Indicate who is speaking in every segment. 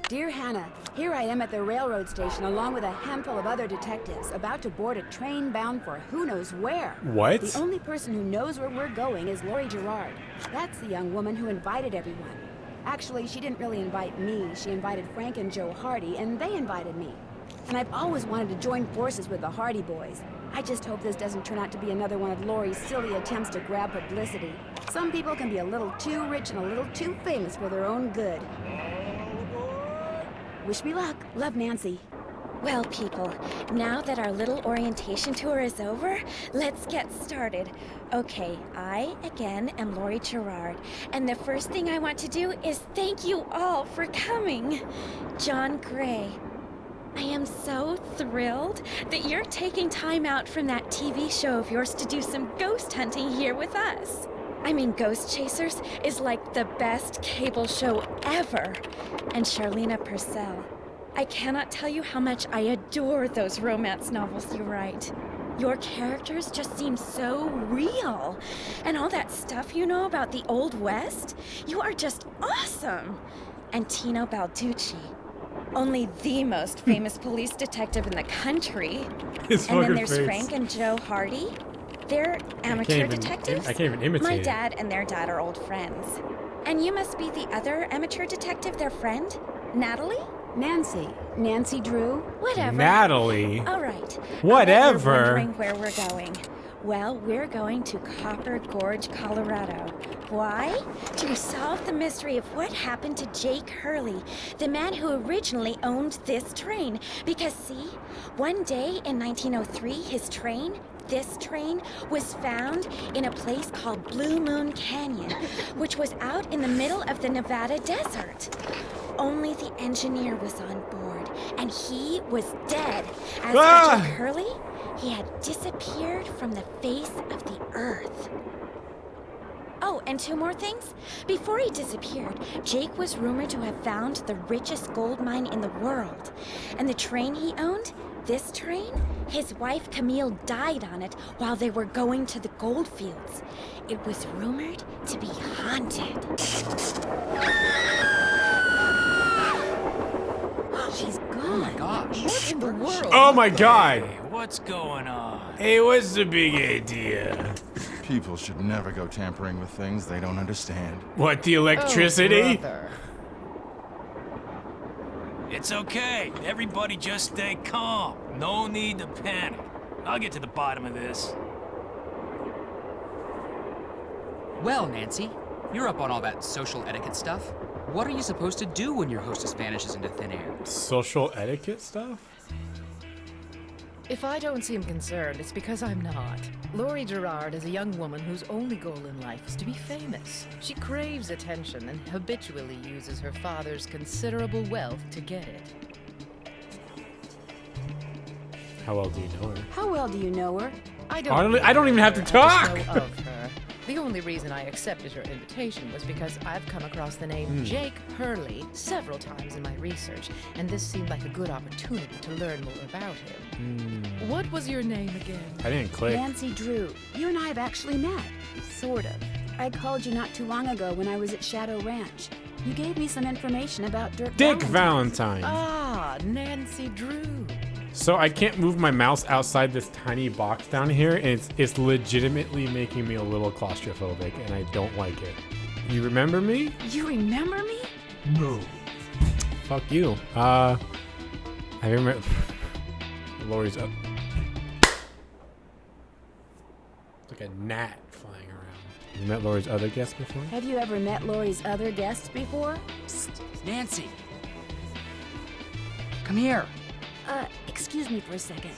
Speaker 1: Dear Hannah, here I am at the railroad station along with a handful of other detectives about to board a train bound for who knows where.
Speaker 2: What?
Speaker 1: The only person who knows where we're going is Lori Gerard. That's the young woman who invited everyone. Actually, she didn't really invite me. She invited Frank and Joe Hardy, and they invited me. And I've always wanted to join forces with the Hardy boys. I just hope this doesn't turn out to be another one of Lori's silly attempts to grab publicity. Some people can be a little too rich and a little too famous for their own good. Wish me luck. Love, Nancy.
Speaker 3: Well, people, now that our little orientation tour is over, let's get started. Okay, I, again, am Lori Gerard, and the first thing I want to do is thank you all for coming. John Gray, I am so thrilled that you're taking time out from that TV show of yours to do some ghost hunting here with us. I mean, Ghost Chasers is like the best cable show ever. And Charlena Purcell, I cannot tell you how much I adore those romance novels you write. Your characters just seem so real. And all that stuff you know about the Old West, you are just awesome. And Tino Balducci, only the most famous police detective in the country. And then there's Frank and Joe Hardy. They're amateur detectives.
Speaker 2: I can't even imitate
Speaker 3: My
Speaker 2: it.
Speaker 3: dad and their dad are old friends. And you must be the other amateur detective, their friend? Natalie?
Speaker 1: Nancy. Nancy Drew?
Speaker 3: Whatever.
Speaker 2: Natalie?
Speaker 3: All right.
Speaker 2: Whatever.
Speaker 3: I bet you're wondering where we're going. Well, we're going to Copper Gorge, Colorado. Why? To solve the mystery of what happened to Jake Hurley, the man who originally owned this train. Because, see, one day in 1903, this train was found in a place called Blue Moon Canyon, which was out in the middle of the Nevada desert. Only the engineer was on board, and he was dead. As for Jake Hurley, he had disappeared from the face of the earth. Oh, and two more things. Before he disappeared, Jake was rumored to have found the richest gold mine in the world. And the train he owned, this train, his wife Camille died on it while they were going to the gold fields. It was rumored to be haunted.
Speaker 1: She's gone.
Speaker 4: Oh my gosh.
Speaker 5: What in the world?
Speaker 2: Oh my god!
Speaker 6: Hey, what's going on?
Speaker 2: Hey, what's the big idea?
Speaker 4: People should never go tampering with things they don't understand.
Speaker 2: What, the electricity?
Speaker 5: Oh, brother.
Speaker 6: It's okay. Everybody just stay calm. No need to panic. I'll get to the bottom of this.
Speaker 5: Well, Nancy, you're up on all that social etiquette stuff. What are you supposed to do when your hostess vanishes into thin air?
Speaker 2: Social etiquette stuff?
Speaker 7: If I don't seem concerned, it's because I'm not. Lori Gerard is a young woman whose only goal in life is to be famous. She craves attention and habitually uses her father's considerable wealth to get it.
Speaker 2: How well do you know her?
Speaker 1: How well do you know her?
Speaker 7: I
Speaker 2: I don't even have to
Speaker 7: I just
Speaker 2: talk!
Speaker 7: know of her. The only reason I accepted her invitation was because I've come across the name Jake Hurley several times in my research, and this seemed like a good opportunity to learn more about him. What was your name again?
Speaker 2: I didn't click.
Speaker 1: Nancy Drew. You and I have actually met. Sort of. I called you not too long ago when I was at Shadow Ranch. You gave me some information about
Speaker 2: Dick Valentine.
Speaker 7: Ah, Nancy Drew.
Speaker 2: So I can't move my mouse outside this tiny box down here, and it's legitimately making me a little claustrophobic, and I don't like it. You remember me?
Speaker 1: You remember me?
Speaker 2: No. Fuck you. I remember. Lori's up. It's like a gnat flying around. You met Lori's other guests before?
Speaker 1: Have you ever met Lori's other guests before?
Speaker 5: Psst, Nancy. Come here.
Speaker 1: Excuse me for a second.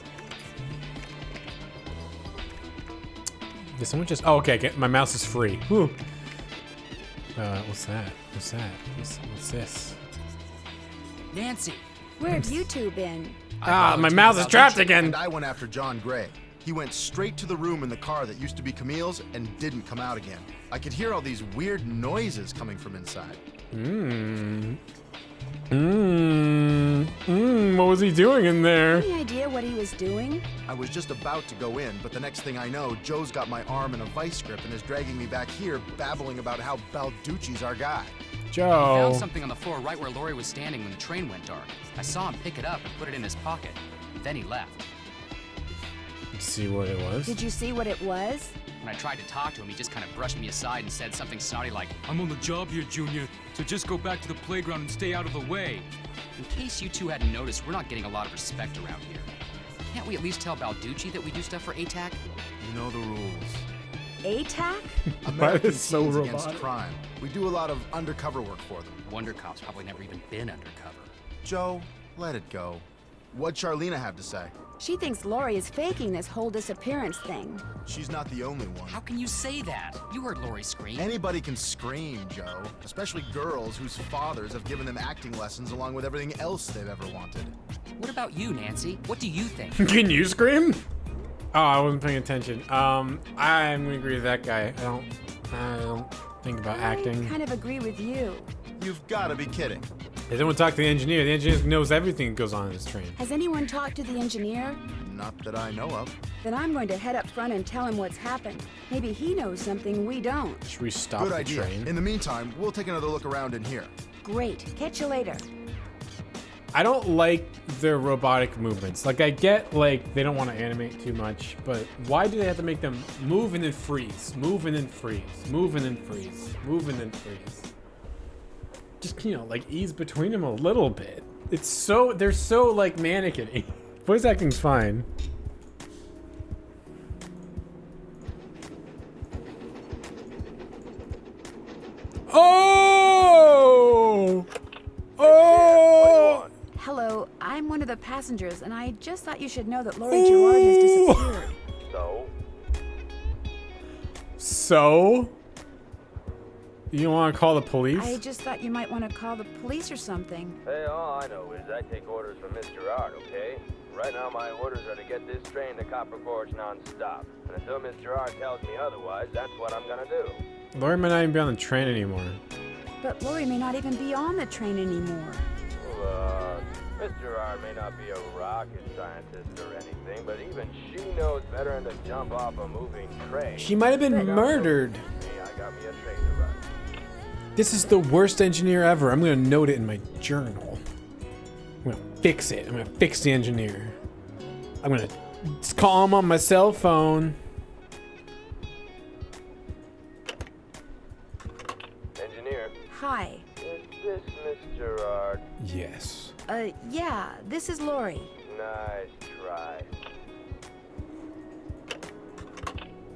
Speaker 2: Did someone just... Oh, okay. My mouse is free. Whew. What's that? What's that? What's this?
Speaker 5: Nancy.
Speaker 1: Where have you two been?
Speaker 2: My mouse is trapped again.
Speaker 8: And I went after John Gray. He went straight to the room in the car that used to be Camille's and didn't come out again. I could hear all these weird noises coming from inside.
Speaker 2: What was he doing in there?
Speaker 1: Any idea what he was doing?
Speaker 8: I was just about to go in, but the next thing I know, Joe's got my arm in a vice grip and is dragging me back here, babbling about how Balducci's our guy.
Speaker 5: He
Speaker 2: Joe.
Speaker 5: found something on the floor right where Lori was standing when the train went dark. I saw him pick it up and put it in his pocket. Then he left.
Speaker 2: Let's see what it was.
Speaker 1: Did you see what it was?
Speaker 5: When I tried to talk to him, he just kind of brushed me aside and said something snotty like, "I'm on the job here, Junior, so just go back to the playground and stay out of the way." In case you two hadn't noticed, we're not getting a lot of respect around here. Can't we at least tell Balducci that we do stuff for ATAC?
Speaker 8: You know the rules.
Speaker 1: ATAC?
Speaker 8: American
Speaker 2: is so
Speaker 8: Teens Against
Speaker 2: robotic.
Speaker 8: Crime. We do a lot of undercover work for them.
Speaker 5: Wonder Cop's probably never even been undercover.
Speaker 8: Joe, let it go. What'd Charlena have to say?
Speaker 1: She thinks Lori is faking this whole disappearance thing.
Speaker 8: She's not the only one.
Speaker 5: How can you say that? You heard Lori scream.
Speaker 8: Anybody can scream, Joe. Especially girls whose fathers have given them acting lessons along with everything else they've ever wanted.
Speaker 5: What about you, Nancy? What do you think?
Speaker 2: Can you scream? Oh, I wasn't paying attention. I'm gonna agree with that guy. I don't think about acting.
Speaker 1: I kind of agree with you.
Speaker 8: You've got to be kidding.
Speaker 2: Hey, then we'll talk to the engineer. The engineer knows everything that goes on in this train.
Speaker 1: Has anyone talked to the engineer?
Speaker 8: Not that I know of.
Speaker 1: Then I'm going to head up front and tell him what's happened. Maybe he knows something we don't.
Speaker 2: Should we stop
Speaker 8: Good
Speaker 2: the
Speaker 8: idea.
Speaker 2: train?
Speaker 8: In the meantime, we'll take another look around in here.
Speaker 1: Great. Catch you later.
Speaker 2: I don't like their robotic movements. Like, I get, like, they don't want to animate too much, but why do they have to make them move and then freeze? Move and then freeze. Move and then freeze. Move and then freeze. Just, you know, like, ease between them a little bit. It's so, they're so, like, mannequin-y. Voice acting's fine. Oh! Oh!
Speaker 1: Hello, I'm one of the passengers, and I just thought you should know that Lori Gerard has disappeared.
Speaker 2: So? You want to call the police?
Speaker 1: I just thought you might want to call the police or something.
Speaker 9: Hey, all I know is I take orders from Miss Gerard, okay? Right now my orders are to get this train to Copper Gorge non-stop. And until Miss Gerard tells me otherwise, that's what I'm gonna do.
Speaker 2: Lori might not even be on the train anymore.
Speaker 1: But Lori may not even be on the train anymore.
Speaker 9: Look, Miss Gerard may not be a rocket scientist or anything, but even she knows better than to jump off a moving train.
Speaker 2: She might have been murdered.
Speaker 9: Me, I got me a train to run.
Speaker 2: This is the worst engineer ever. I'm gonna note it in my journal. I'm gonna fix it. I'm gonna fix the engineer. I'm gonna call him on my cell phone.
Speaker 9: Engineer,
Speaker 1: Hi.
Speaker 9: is this Miss Gerard?
Speaker 2: Yes.
Speaker 1: Yeah, this is Lori.
Speaker 9: Nice try.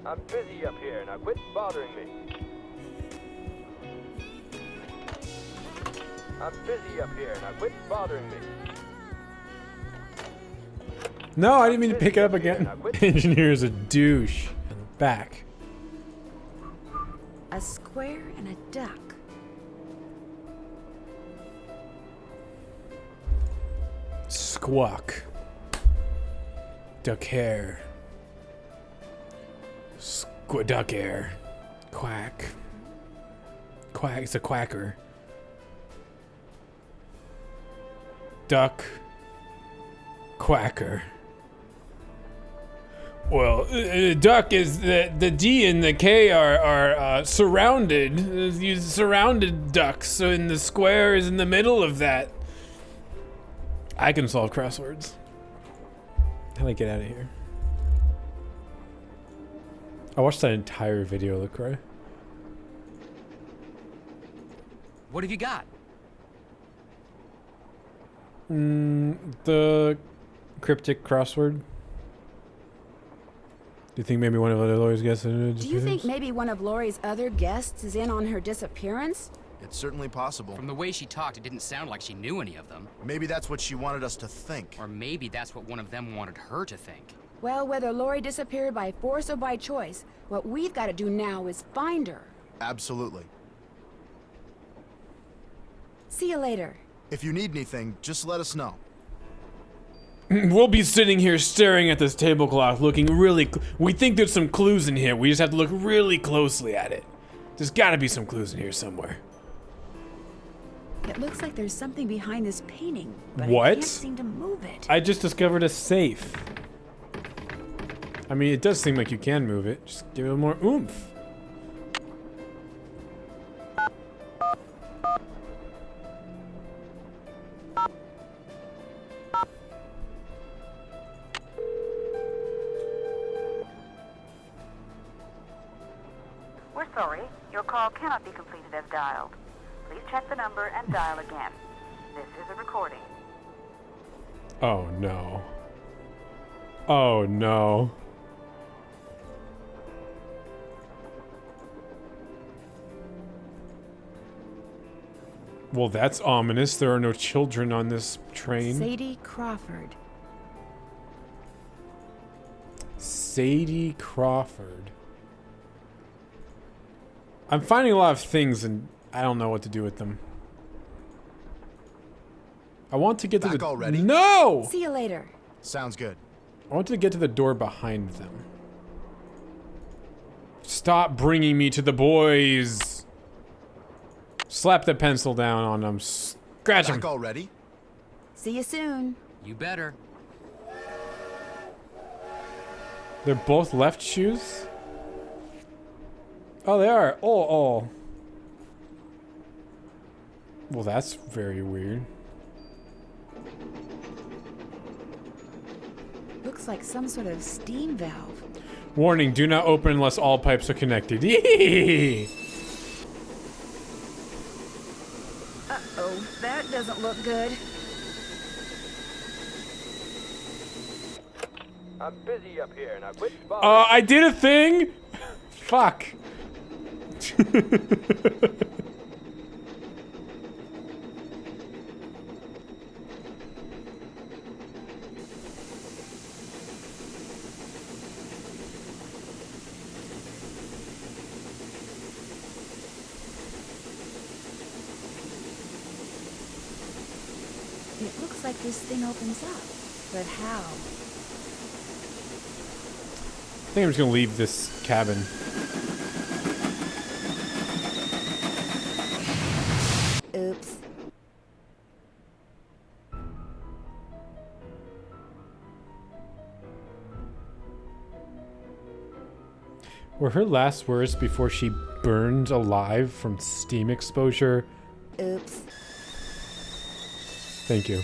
Speaker 9: I'm busy up here, now quit bothering me. I'm busy up here, now quit bothering me.
Speaker 2: No, I didn't mean to pick it up again. Engineer is a douche. And back.
Speaker 1: A square and a duck.
Speaker 2: Squawk. Duck hair. Duck hair. Quack. Quack. It's a quacker. Duck. Quacker. Well, duck is the D and the K are surrounded. You surrounded ducks, so in the square is in the middle of that. I can solve crosswords. How do I get out of here? I watched that entire video, LaCroix.
Speaker 5: What have you got?
Speaker 2: The cryptic crossword. Do you think maybe one of the other lawyers guessed it?
Speaker 1: Do you think maybe one of Lori's other guests is in on her disappearance?
Speaker 8: It's certainly possible.
Speaker 5: From the way she talked, it didn't sound like she knew any of them.
Speaker 8: Maybe that's what she wanted us to think.
Speaker 5: Or maybe that's what one of them wanted her to think.
Speaker 1: Well, whether Lori disappeared by force or by choice, what we've got to do now is find her.
Speaker 8: Absolutely.
Speaker 1: See you later.
Speaker 8: If you need anything, just let us know.
Speaker 2: We'll be sitting here staring at this tablecloth, looking really. We think there's some clues in here. We just have to look really closely at it. There's got to be some clues in here somewhere.
Speaker 1: It looks like there's something behind this painting, but
Speaker 2: What?
Speaker 1: I can't seem to move it.
Speaker 2: I just discovered a safe. I mean, it does seem like you can move it. Just give it more oomph.
Speaker 10: call cannot be completed as dialed. Please check the number and dial again. This is a recording.
Speaker 2: Oh no. Oh no. Well, that's ominous. There are no children on this train.
Speaker 1: Sadie Crawford.
Speaker 2: Sadie Crawford. I'm finding a lot of things and I don't know what to do with them. I want to get to the...
Speaker 8: already?
Speaker 2: No!
Speaker 1: See you later.
Speaker 8: Sounds good.
Speaker 2: I want to get to the door behind them. Stop bringing me to the boys. Slap the pencil down on them. Scratch them.
Speaker 8: Back already?
Speaker 1: See you soon.
Speaker 5: You better.
Speaker 2: They're both left shoes? Oh, they are. Oh. Well, that's very weird.
Speaker 1: Looks like some sort of steam valve.
Speaker 2: Warning, do not open unless all pipes are connected. Yee!
Speaker 1: Uh-oh, that doesn't look good.
Speaker 9: I'm busy up here, now quit
Speaker 2: I did a thing? Fuck.
Speaker 1: It looks like this thing opens up. But how?
Speaker 2: I think I'm just gonna leave this cabin.
Speaker 1: Oops.
Speaker 2: Were her last words before she burned alive from steam exposure?
Speaker 1: Oops.
Speaker 2: Thank you.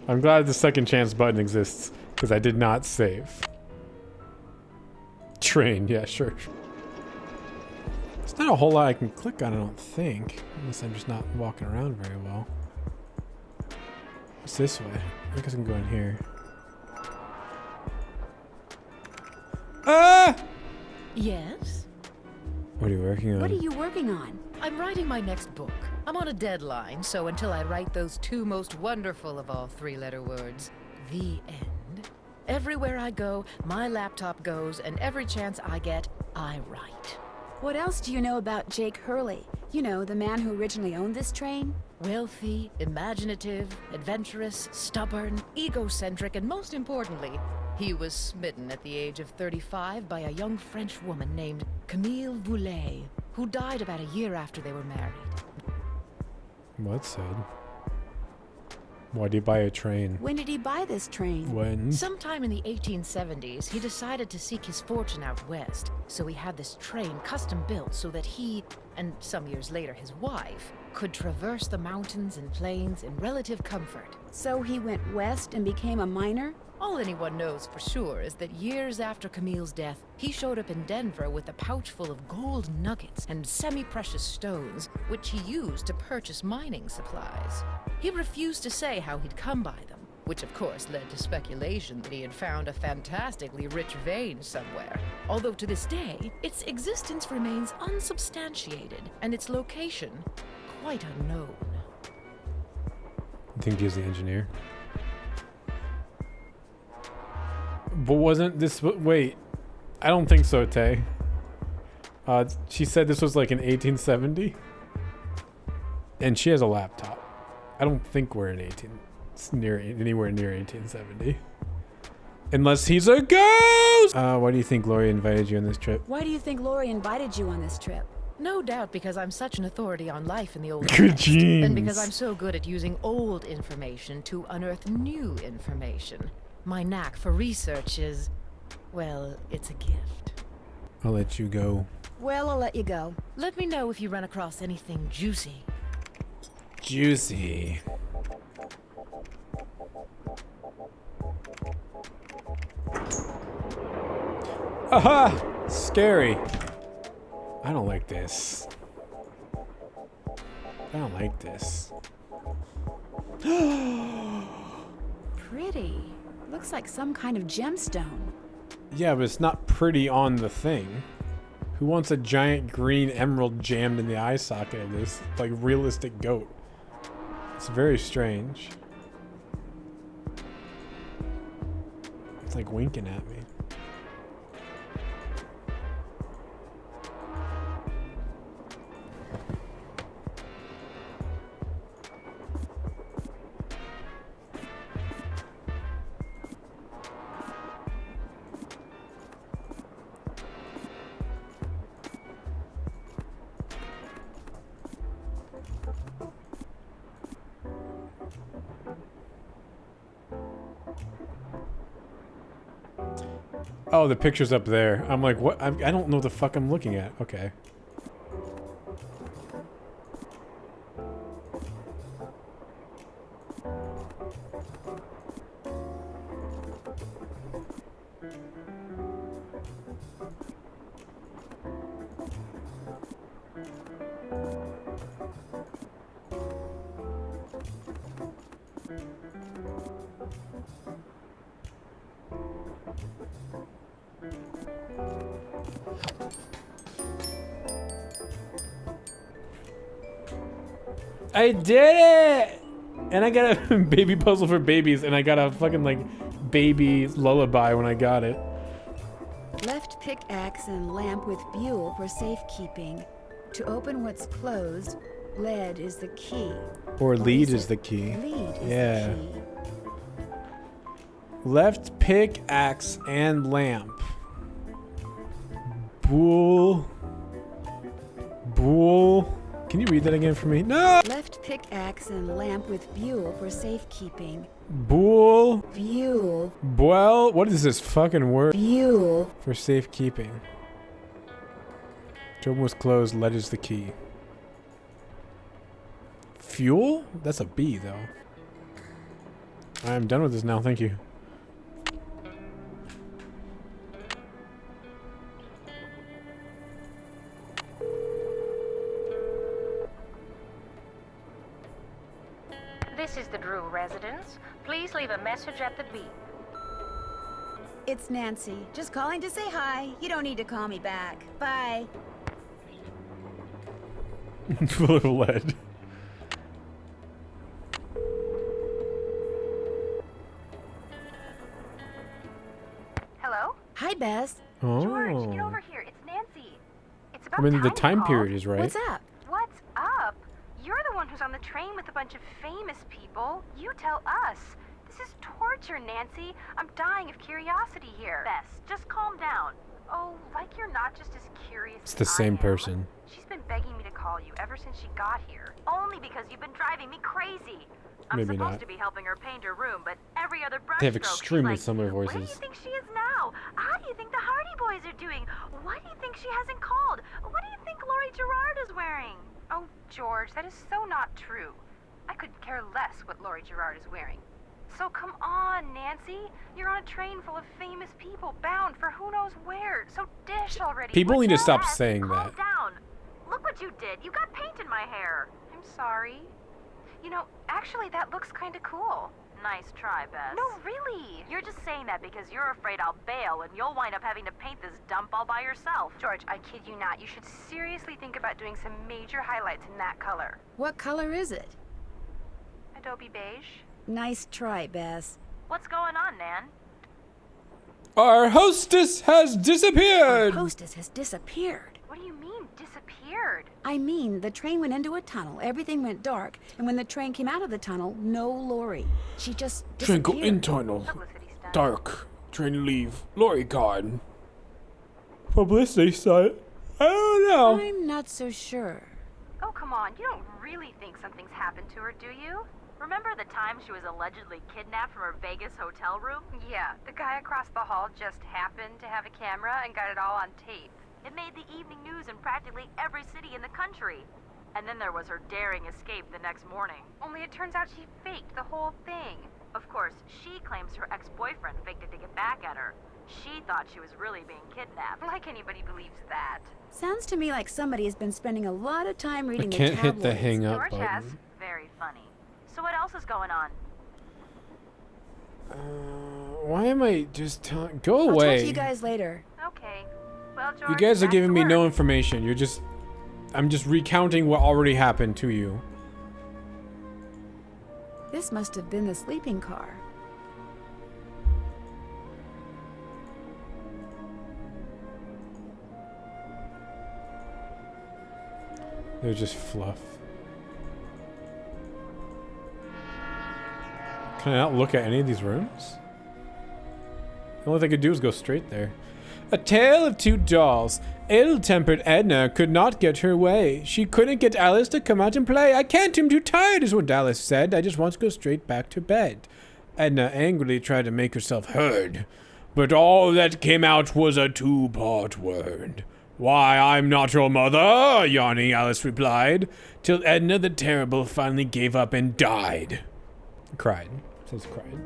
Speaker 2: I'm glad the second chance button exists, because I did not save. Train, yeah, sure. There's not a whole lot I can click on, I don't think. Unless I'm just not walking around very well. What's this way? I guess I can go in here. Ah!
Speaker 7: Yes?
Speaker 2: What are you working on?
Speaker 1: What are you working on?
Speaker 7: I'm writing my next book. I'm on a deadline, so until I write those two most wonderful of all three-letter words, the end, everywhere I go, my laptop goes, and every chance I get, I write.
Speaker 1: What else do you know about Jake Hurley? You know, the man who originally owned this train?
Speaker 7: Wealthy, imaginative, adventurous, stubborn, egocentric, and most importantly, he was smitten at the age of 35 by a young French woman named Camille Voulet, who died about a year after they were married.
Speaker 2: What said? Why'd he buy a train?
Speaker 1: When did he buy this train?
Speaker 2: When?
Speaker 7: Sometime in the 1870s, he decided to seek his fortune out west, so he had this train custom built so that he, and some years later his wife, could traverse the mountains and plains in relative comfort.
Speaker 1: So he went west and became a miner?
Speaker 7: All anyone knows for sure is that years after Camille's death, he showed up in Denver with a pouch full of gold nuggets and semi-precious stones, which he used to purchase mining supplies. He refused to say how he'd come by them, which of course led to speculation that he had found a fantastically rich vein somewhere. Although to this day, its existence remains unsubstantiated, and its location quite unknown.
Speaker 2: I think he's the engineer. But wasn't this... Wait. I don't think so, Tay. She said this was like in 1870? And she has a laptop. I don't think we're in anywhere near 1870. Unless he's a ghost! Why do you think Lori invited you on this trip?
Speaker 1: Why do you think Lori invited you on this trip?
Speaker 7: No doubt because I'm such an authority on life in the old
Speaker 2: Good
Speaker 7: West,
Speaker 2: genes.
Speaker 7: and because I'm so good at using old information to unearth new information. My knack for research is, well, it's a gift.
Speaker 2: I'll let you go.
Speaker 1: Well, I'll let you go.
Speaker 7: Let me know if you run across anything juicy.
Speaker 2: Juicy. Aha! Scary. I don't like this. I don't like this.
Speaker 1: Pretty. Looks like some kind of gemstone.
Speaker 2: Yeah, but it's not pretty on the thing. Who wants a giant green emerald jammed in the eye socket of this, like, realistic goat? It's very strange. It's like winking at me. Oh, the picture's up there. I'm like, what? I don't know the fuck I'm looking at. Okay. I did it! And I got a baby puzzle for babies, and I got a fucking, like, baby lullaby when I got it.
Speaker 1: Left pickaxe and lamp with buell for safekeeping. To open what's closed, lead is the key.
Speaker 2: Or lead is the key.
Speaker 1: Lead is
Speaker 2: Yeah.
Speaker 1: the key.
Speaker 2: Left pickaxe and lamp. Bull. Can you read that again for me? No!
Speaker 1: Left pickaxe and lamp with buell for safekeeping.
Speaker 2: Bull.
Speaker 1: Buell.
Speaker 2: Well, what is this fucking word?
Speaker 1: Buell.
Speaker 2: For safekeeping. Job was closed, lead is the key. Fuel? That's a B, though. I'm done with this now, thank you.
Speaker 11: This is the Drew residence. Please leave a message at the beep.
Speaker 1: It's Nancy. Just calling to say hi. You don't need to call me back. Bye.
Speaker 2: Full of lead.
Speaker 10: Hello?
Speaker 1: Hi, Bess.
Speaker 2: Oh.
Speaker 10: George, get over here. It's Nancy. It's about
Speaker 2: I mean, the
Speaker 10: time
Speaker 2: time
Speaker 10: you
Speaker 2: period
Speaker 10: called.
Speaker 2: is right.
Speaker 1: What's up?
Speaker 10: What's up? You're the one who's on the train with a bunch of famous people. You tell us. This is torture, Nancy. I'm dying of curiosity here. Bess, just calm down. Oh, like you're not just as curious
Speaker 2: It's
Speaker 10: as
Speaker 2: the same
Speaker 10: I am.
Speaker 2: person.
Speaker 10: She's been begging me to call you ever since she got here. Only because you've been driving me crazy. I'm
Speaker 2: Maybe
Speaker 10: supposed
Speaker 2: not.
Speaker 10: to be helping her paint her room, but every other brush
Speaker 2: They have
Speaker 10: stroke, she's
Speaker 2: extremely
Speaker 10: like,
Speaker 2: similar
Speaker 10: Where do you
Speaker 2: voices.
Speaker 10: think she is now? How do you think the Hardy Boys are doing? Why do you think she hasn't called? What do you think Lori Gerard is wearing? Oh, George, that is so not true. I could care less what Lori Gerard is wearing. So come on, Nancy. You're on a train full of famous people bound for who knows where. So dish already.
Speaker 2: People
Speaker 10: Would
Speaker 2: need to
Speaker 10: you?
Speaker 2: stop
Speaker 10: Bess,
Speaker 2: saying
Speaker 10: calm
Speaker 2: that.
Speaker 10: down. Look what you did. You got paint in my hair. I'm sorry. You know, actually, that looks kind of cool. Nice try, Bess. No, really. You're just saying that because you're afraid I'll bail and you'll wind up having to paint this dump all by yourself. George, I kid you not. You should seriously think about doing some major highlights in that color.
Speaker 1: What color is it?
Speaker 10: Adobe beige.
Speaker 1: Nice try, Bess.
Speaker 10: What's going on, Nan?
Speaker 2: Our hostess has disappeared!
Speaker 1: Our hostess has disappeared.
Speaker 10: What do you mean, disappeared?
Speaker 1: I mean, the train went into a tunnel, everything went dark, and when the train came out of the tunnel, no Lori. She just
Speaker 2: Train
Speaker 1: disappeared.
Speaker 2: go internal.
Speaker 10: Publicity stunt.
Speaker 2: Dark. Train leave. Lori gone. Publicity stunt. I don't know.
Speaker 1: I'm not so sure.
Speaker 10: Oh, come on. You don't really think something's happened to her, do you? Remember the time she was allegedly kidnapped from her Vegas hotel room? Yeah, the guy across the hall just happened to have a camera and got it all on tape. It made the evening news in practically every city in the country. And then there was her daring escape the next morning. Only it turns out she faked the whole thing. Of course, she claims her ex-boyfriend faked it to get back at her. She thought she was really being kidnapped. Like anybody believes that.
Speaker 1: Sounds to me like somebody has been spending a lot of time reading the
Speaker 2: Can't hit the
Speaker 1: tabloids.
Speaker 2: hang up
Speaker 10: George has.
Speaker 2: button.
Speaker 10: Very funny. So what else is going on?
Speaker 2: Why am I just telling? Go
Speaker 1: I'll
Speaker 2: away.
Speaker 1: talk to you guys later.
Speaker 10: Okay. Well, George,
Speaker 2: You guys are
Speaker 10: back
Speaker 2: giving
Speaker 10: to
Speaker 2: me no
Speaker 10: work.
Speaker 2: information. I'm just recounting what already happened to you.
Speaker 1: This must have been the sleeping car.
Speaker 2: They're just fluff. Can I not look at any of these rooms? The only thing I could do is go straight there. A tale of two dolls. Ill-tempered Edna could not get her way. She couldn't get Alice to come out and play. I can't, I'm too tired, is what Alice said. I just want to go straight back to bed. Edna angrily tried to make herself heard. But all that came out was a two-part word. Why, I'm not your mother, yawning Alice replied, till Edna the Terrible finally gave up and died. Cried. It says cried.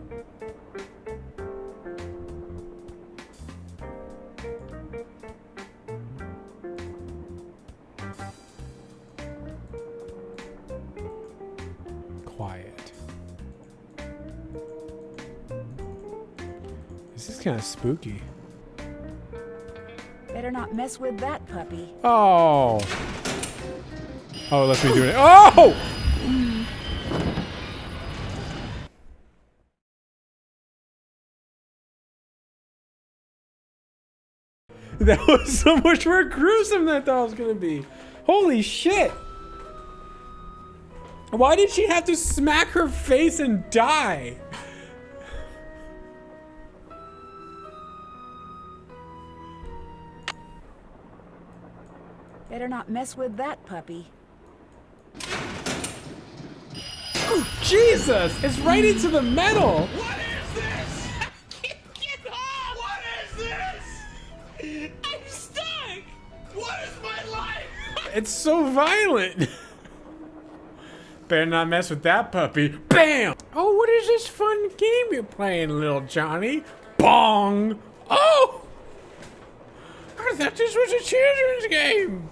Speaker 2: Quiet. This is kind of spooky.
Speaker 1: Better not mess with that puppy.
Speaker 2: Oh. Oh, let's me do it. Oh! That was so much more gruesome than I thought it was gonna be. Holy shit! Why did she have to smack her face and die?
Speaker 1: Better not mess with that puppy.
Speaker 2: Oh, Jesus! It's right into the metal!
Speaker 6: What is this? Get off! What is this? I'm stuck! What is my life?
Speaker 2: It's so violent! Better not mess with that puppy. BAM! Oh, what is this fun game you're playing, little Johnny? Bong! Oh! I thought this was a children's game!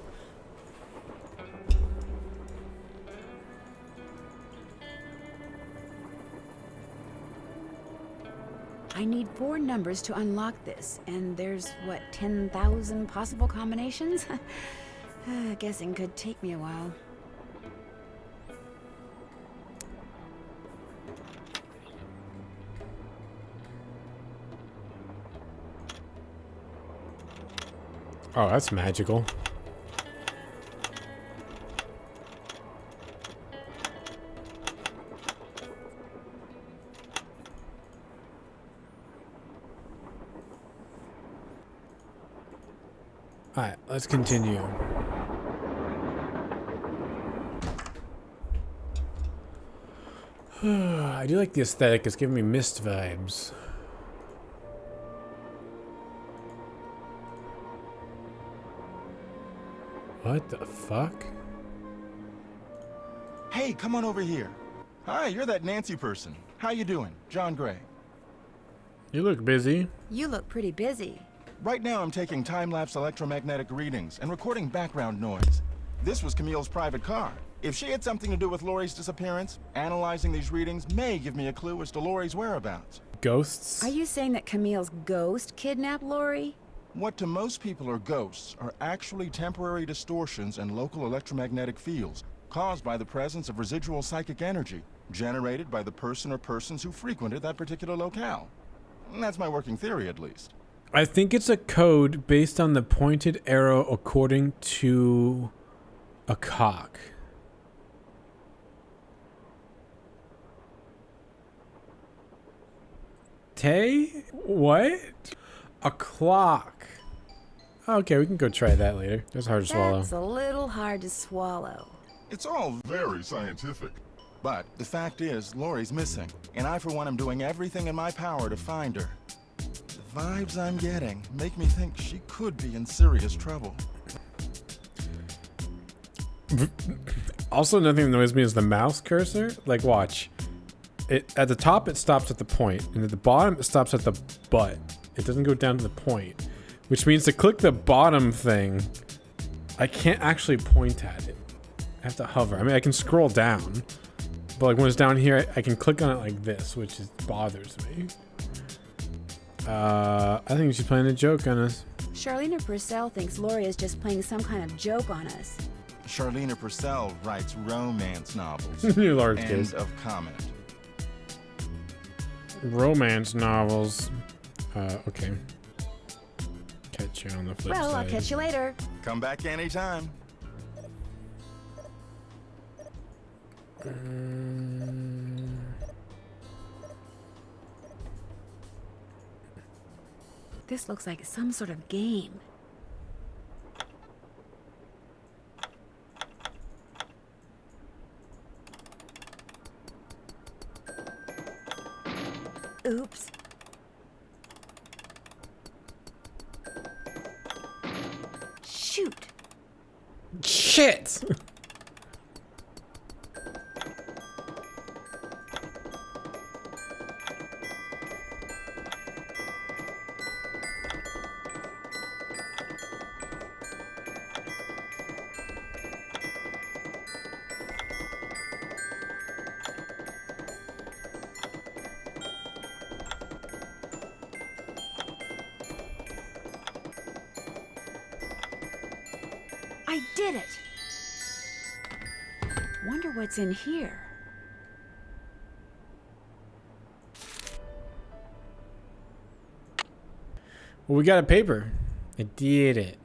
Speaker 1: I need 4 numbers to unlock this, and there's, what, 10,000 possible combinations? Guessing could take me a while.
Speaker 2: Oh, that's magical. Alright, let's continue. I do like the aesthetic, it's giving me Mist vibes. What the fuck?
Speaker 4: Hey, come on over here. Hi, you're that Nancy person. How you doing? John Gray.
Speaker 2: You look busy.
Speaker 1: You look pretty busy.
Speaker 4: Right now I'm taking time-lapse electromagnetic readings and recording background noise. This was Camille's private car. If she had something to do with Lori's disappearance, analyzing these readings may give me a clue as to Lori's whereabouts.
Speaker 2: Ghosts?
Speaker 1: Are you saying that Camille's ghost kidnapped Lori?
Speaker 4: What to most people are ghosts are actually temporary distortions in local electromagnetic fields caused by the presence of residual psychic energy generated by the person or persons who frequented that particular locale. That's my working theory, at least.
Speaker 2: I think it's a code based on the pointed arrow according to a cock. Tay? What? A clock. Okay, we can go try that later. That's hard to swallow.
Speaker 1: That's a little hard to swallow.
Speaker 4: It's all very scientific. But the fact is, Lori's missing, and I, for one, am doing everything in my power to find her. The vibes I'm getting make me think she could be in serious trouble.
Speaker 2: Also, another thing that annoys me is the mouse cursor. Like, watch. At the top, it stops at the point, and at the bottom, it stops at the butt. It doesn't go down to the point, which means to click the bottom thing, I can't actually point at it. I have to hover. I mean, I can scroll down, but like when it's down here, I can click on it like this, which bothers me. I think she's playing a joke on us.
Speaker 1: Charlena Purcell thinks Lori is just playing some kind of joke on us.
Speaker 4: Charlena Purcell writes romance novels.
Speaker 2: You large
Speaker 4: End
Speaker 2: kids.
Speaker 4: of comment.
Speaker 2: Romance novels. Okay. Catch you on the flip
Speaker 1: Well,
Speaker 2: side.
Speaker 1: I'll catch you later.
Speaker 4: Come back anytime.
Speaker 1: This looks like some sort of game. Oops. Shoot.
Speaker 2: Shit!
Speaker 1: I did it! Wonder what's in here.
Speaker 2: Well, we got a paper. I did it.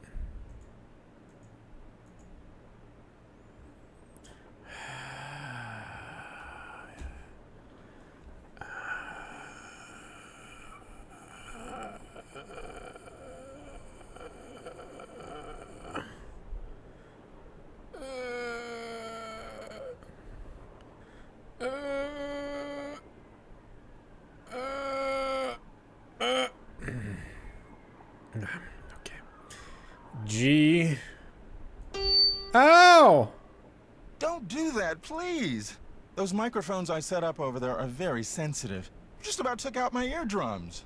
Speaker 2: Okay. G. Ow!
Speaker 4: Don't do that, please. Those microphones I set up over there are very sensitive. You just about took out my eardrums.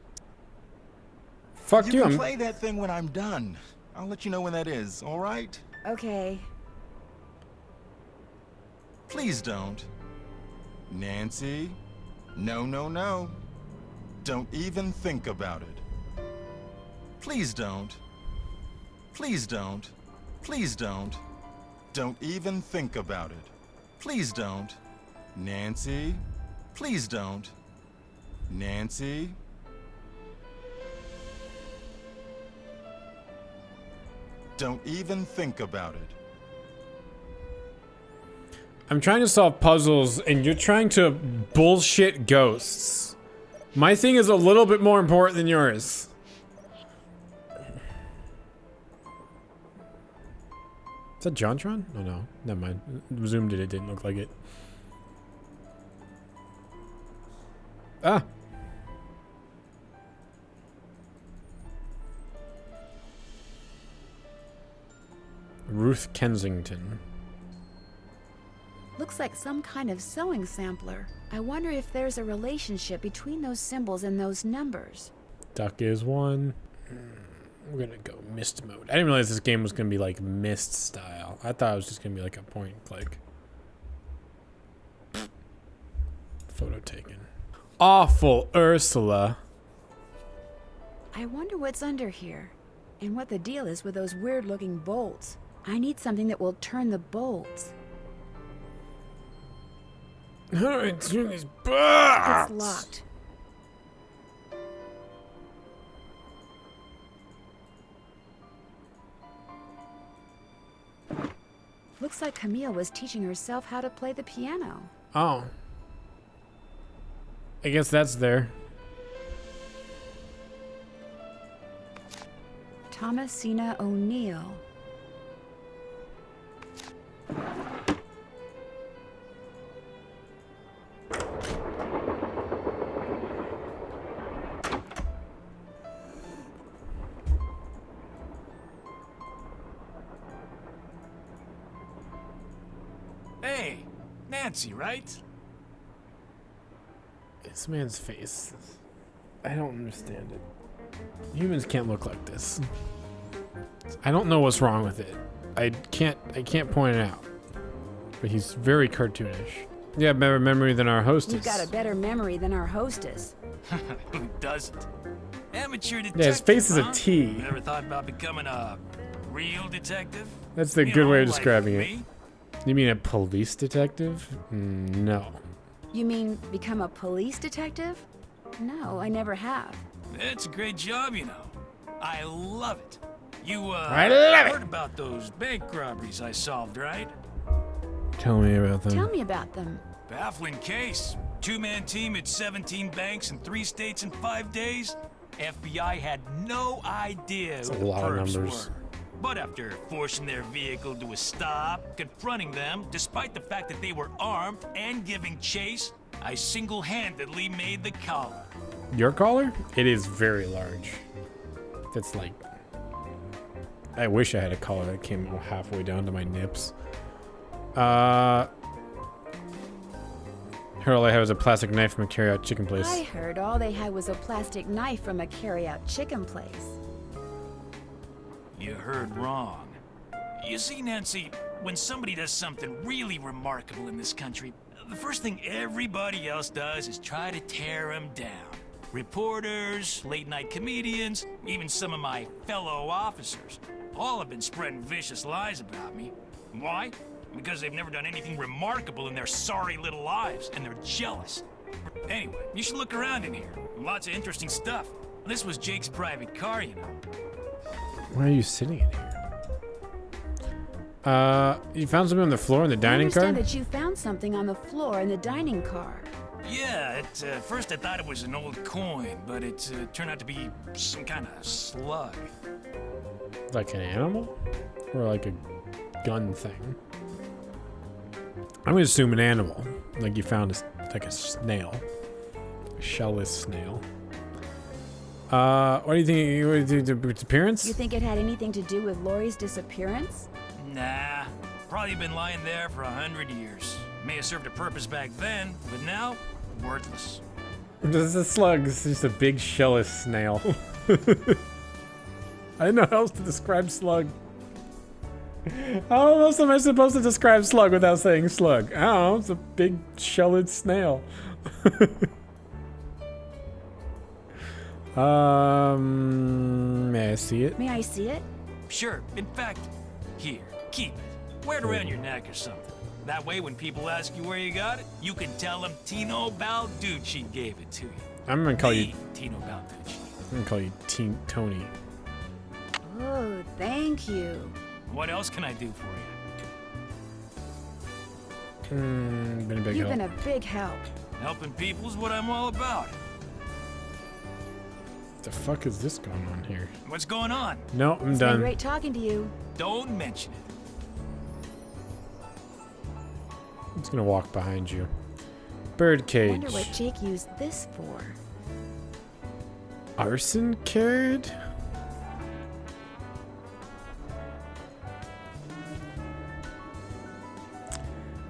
Speaker 2: Fuck you.
Speaker 4: You can play that thing when I'm done. I'll let you know when that is, all right?
Speaker 1: Okay.
Speaker 4: Please don't. Nancy? No, no, no. Don't even think about it. Please don't. Please don't. Please don't. Don't even think about it. Please don't. Nancy? Please don't. Nancy? Don't even think about it.
Speaker 2: I'm trying to solve puzzles and you're trying to bullshit ghosts. My thing is a little bit more important than yours. Is that JonTron? Oh no, never mind. Zoomed it didn't look like it. Ah! Ruth Kensington.
Speaker 1: Looks like some kind of sewing sampler. I wonder if there's a relationship between those symbols and those numbers.
Speaker 2: Duck is one. We're gonna go mist mode. I didn't realize this game was gonna be like mist style. I thought it was just gonna be like a point and click. Photo taken. Awful Ursula.
Speaker 1: I wonder what's under here, and what the deal is with those weird-looking bolts. I need something that will turn the bolts.
Speaker 2: How do I turn these bolts?
Speaker 1: It's locked. Looks like Camille was teaching herself how to play the piano.
Speaker 2: Oh. I guess that's there.
Speaker 1: Thomasina O'Neill.
Speaker 12: Hey, Nancy, right?
Speaker 2: This man's face. I don't understand it. Humans can't look like this. I don't know what's wrong with it. I can't point it out. But he's very cartoonish. Yeah, better memory than our hostess.
Speaker 1: You've got a better memory than our hostess.
Speaker 12: Who doesn't? Amateur detective.
Speaker 2: Yeah, his face is a
Speaker 12: huh?
Speaker 2: T.
Speaker 12: Never thought about becoming a real detective?
Speaker 2: That's the
Speaker 12: You
Speaker 2: good
Speaker 12: know,
Speaker 2: way of
Speaker 12: like
Speaker 2: describing it.
Speaker 12: me?
Speaker 2: You mean a police detective? No.
Speaker 1: You mean become a police detective? No, I never have.
Speaker 12: It's a great job, you know. I love it. You,
Speaker 2: I love it.
Speaker 12: heard about those bank robberies I solved, right?
Speaker 2: Tell me about them.
Speaker 1: Tell me about them.
Speaker 12: Baffling case. Two-man team at 17 banks in 3 states in 5 days. FBI had no idea
Speaker 2: That's
Speaker 12: who
Speaker 2: a
Speaker 12: the
Speaker 2: lot of
Speaker 12: perps
Speaker 2: numbers.
Speaker 12: were. But after forcing their vehicle to a stop, confronting them, despite the fact that they were armed and giving chase, I single-handedly made the collar.
Speaker 2: Your collar? It is very large. That's like... I wish I had a collar that came halfway down to my nips. Heard all I had was a plastic knife from a carry-out chicken place.
Speaker 1: I heard all they had was a plastic knife from a carry-out chicken place.
Speaker 12: You heard wrong. You see, Nancy, when somebody does something really remarkable in this country, the first thing everybody else does is try to tear them down. Reporters, late-night comedians, even some of my fellow officers, all have been spreading vicious lies about me. Why? Because they've never done anything remarkable in their sorry little lives, and they're jealous. Anyway, you should look around in here. Lots of interesting stuff. This was Jake's private car, you know.
Speaker 2: Why are you sitting in here? You found something on the floor in the dining car?
Speaker 1: I understand that you found something on the floor in the dining car.
Speaker 12: Yeah, at first I thought it was an old coin, but it turned out to be some kind of slug.
Speaker 2: Like an animal? Or like a gun thing? I'm gonna assume an animal. Like you found like a snail. A shellless snail. What do you think? What do you think? Its appearance?
Speaker 1: You think it had anything to do with Lori's disappearance?
Speaker 12: Nah, probably been lying there for 100 years. May have served a purpose back then, but now, worthless.
Speaker 2: This is a slug. It's just a big shellless snail. I didn't know how else to describe slug. How else am I supposed to describe slug without saying slug? I don't know. It's a big shellless snail. May I see it?
Speaker 1: May I see it?
Speaker 12: Sure, in fact, here, keep it. Wear it around your neck or something. That way, when people ask you where you got it, you can tell them Tino Balducci gave it to you.
Speaker 2: I'm gonna call you
Speaker 12: Tino Balducci.
Speaker 2: I'm gonna call you Tony.
Speaker 1: Oh, thank you.
Speaker 12: What else can I do for you?
Speaker 2: Been a big
Speaker 1: You've
Speaker 2: help.
Speaker 1: been a big help.
Speaker 12: Helping people's what I'm all about.
Speaker 2: The fuck is this going on here?
Speaker 12: What's going on?
Speaker 2: No, I'm
Speaker 1: It's
Speaker 2: done.
Speaker 1: been great talking to you.
Speaker 12: Don't mention it.
Speaker 2: I'm just gonna walk behind you.
Speaker 1: I
Speaker 2: Birdcage.
Speaker 1: wonder what Jake used this for.
Speaker 2: Arson carried?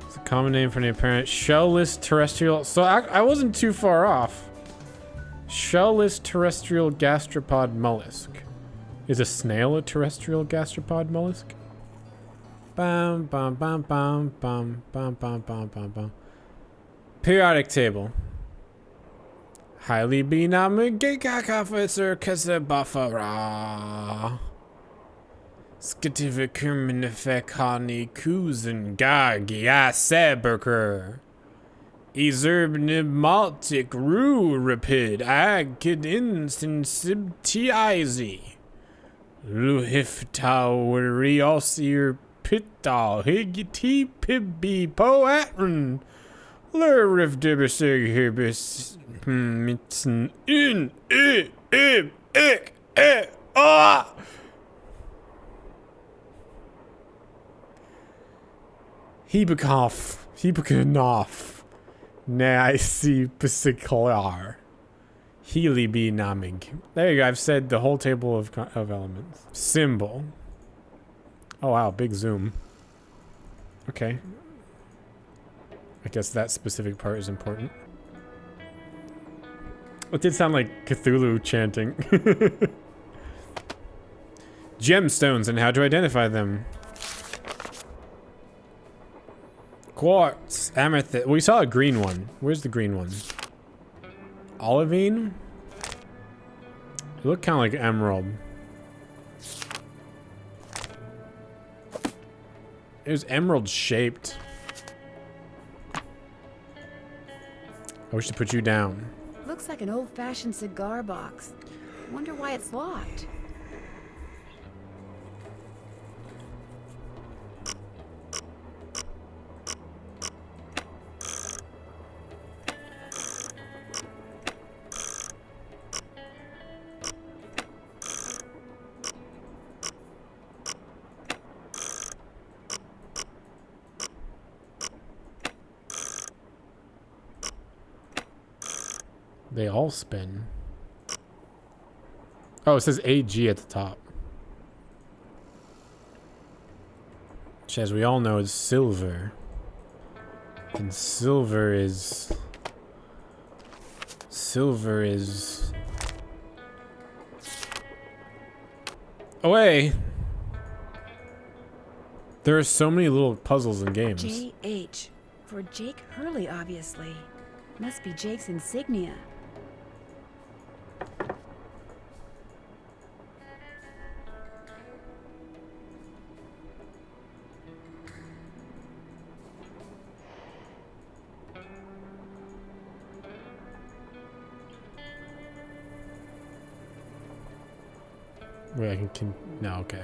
Speaker 2: It's a common name for an apparent shellless terrestrial. So I wasn't too far off. Shellless terrestrial gastropod mollusk. Is a snail a terrestrial gastropod mollusk? Bam, bam, bam, bam, bam, bam, bam, bam, bam, bam. Periodic table. Highly benamigak officer Kasabafara. Skitivikerminifekani Kuzen Gagia Seberker. Iserbnimaltic Ru Rapid Agid Insensibtiizy. Luhiftaweriosir Pittal Higiti Pibbi Poatran. Lurif Dibisig Hibis Mitsen in ah. Hebekanoff. Nah, I see Pisicolar. Healy be naming. There you go. I've said the whole table of elements. Symbol. Oh wow, big zoom. Okay. I guess that specific part is important. It did sound like Cthulhu chanting. Gemstones and how to identify them. Quartz, amethyst. We saw a green one. Where's the green one? Olivine? It looked kind of like emerald. It was emerald shaped. I wish to put you down.
Speaker 1: Looks like an old-fashioned cigar box. Wonder why it's locked.
Speaker 2: They all spin. Oh, it says AG at the top. Which, as we all know, is silver. And silver is... Away! There are so many little puzzles in games.
Speaker 1: JH. For Jake Hurley, obviously. Must be Jake's insignia.
Speaker 2: Wait, I can no, okay.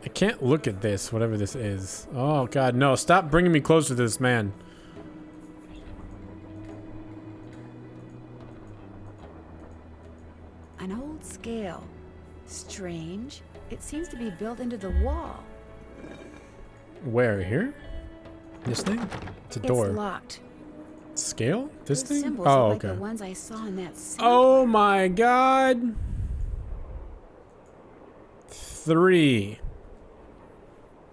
Speaker 2: I can't look at this, whatever this is. Oh god, no, stop bringing me closer to this man.
Speaker 1: An old scale. Strange. It seems to be built into the wall.
Speaker 2: Where, here? This thing? It's a door.
Speaker 1: It's locked.
Speaker 2: Scale? This
Speaker 1: Those
Speaker 2: thing?
Speaker 1: symbols
Speaker 2: Oh,
Speaker 1: look like
Speaker 2: okay.
Speaker 1: the ones I saw in that sample.
Speaker 2: Oh my god. 3.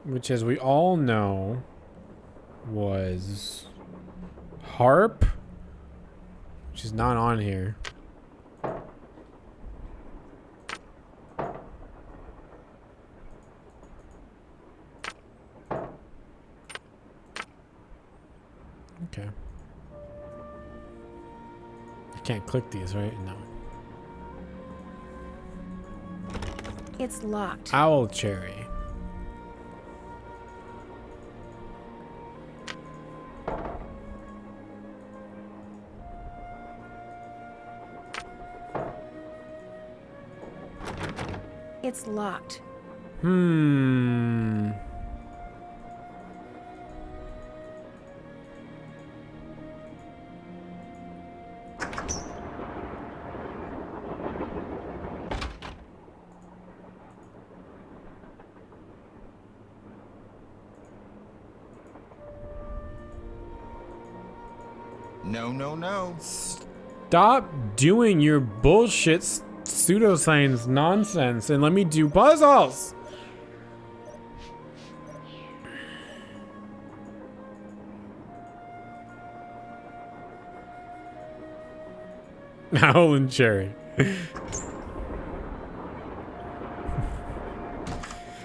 Speaker 2: Which, as we all know, was harp, which is not on here. Okay. I can't click these, right? No.
Speaker 1: It's locked.
Speaker 2: Owl cherry.
Speaker 1: It's locked.
Speaker 2: Hmm.
Speaker 4: No, no, no.
Speaker 2: Stop doing your bullshit pseudoscience nonsense and let me do puzzles. Owl and cherry.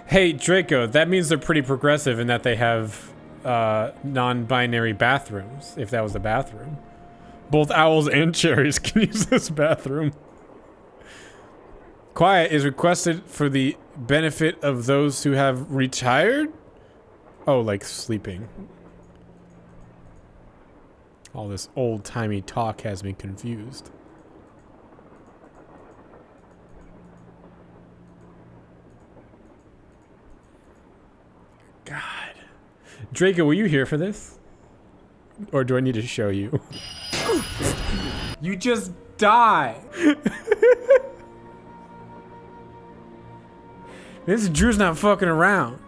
Speaker 2: Hey, Draco, that means they're pretty progressive in that they have non-binary bathrooms, if that was a bathroom. Both owls and cherries can use this bathroom. Quiet is requested for the benefit of those who have retired? Oh, like sleeping. All this old-timey talk has me confused. God. Draco, were you here for this? Or do I need to show you? You just die. This Drew's not fucking around.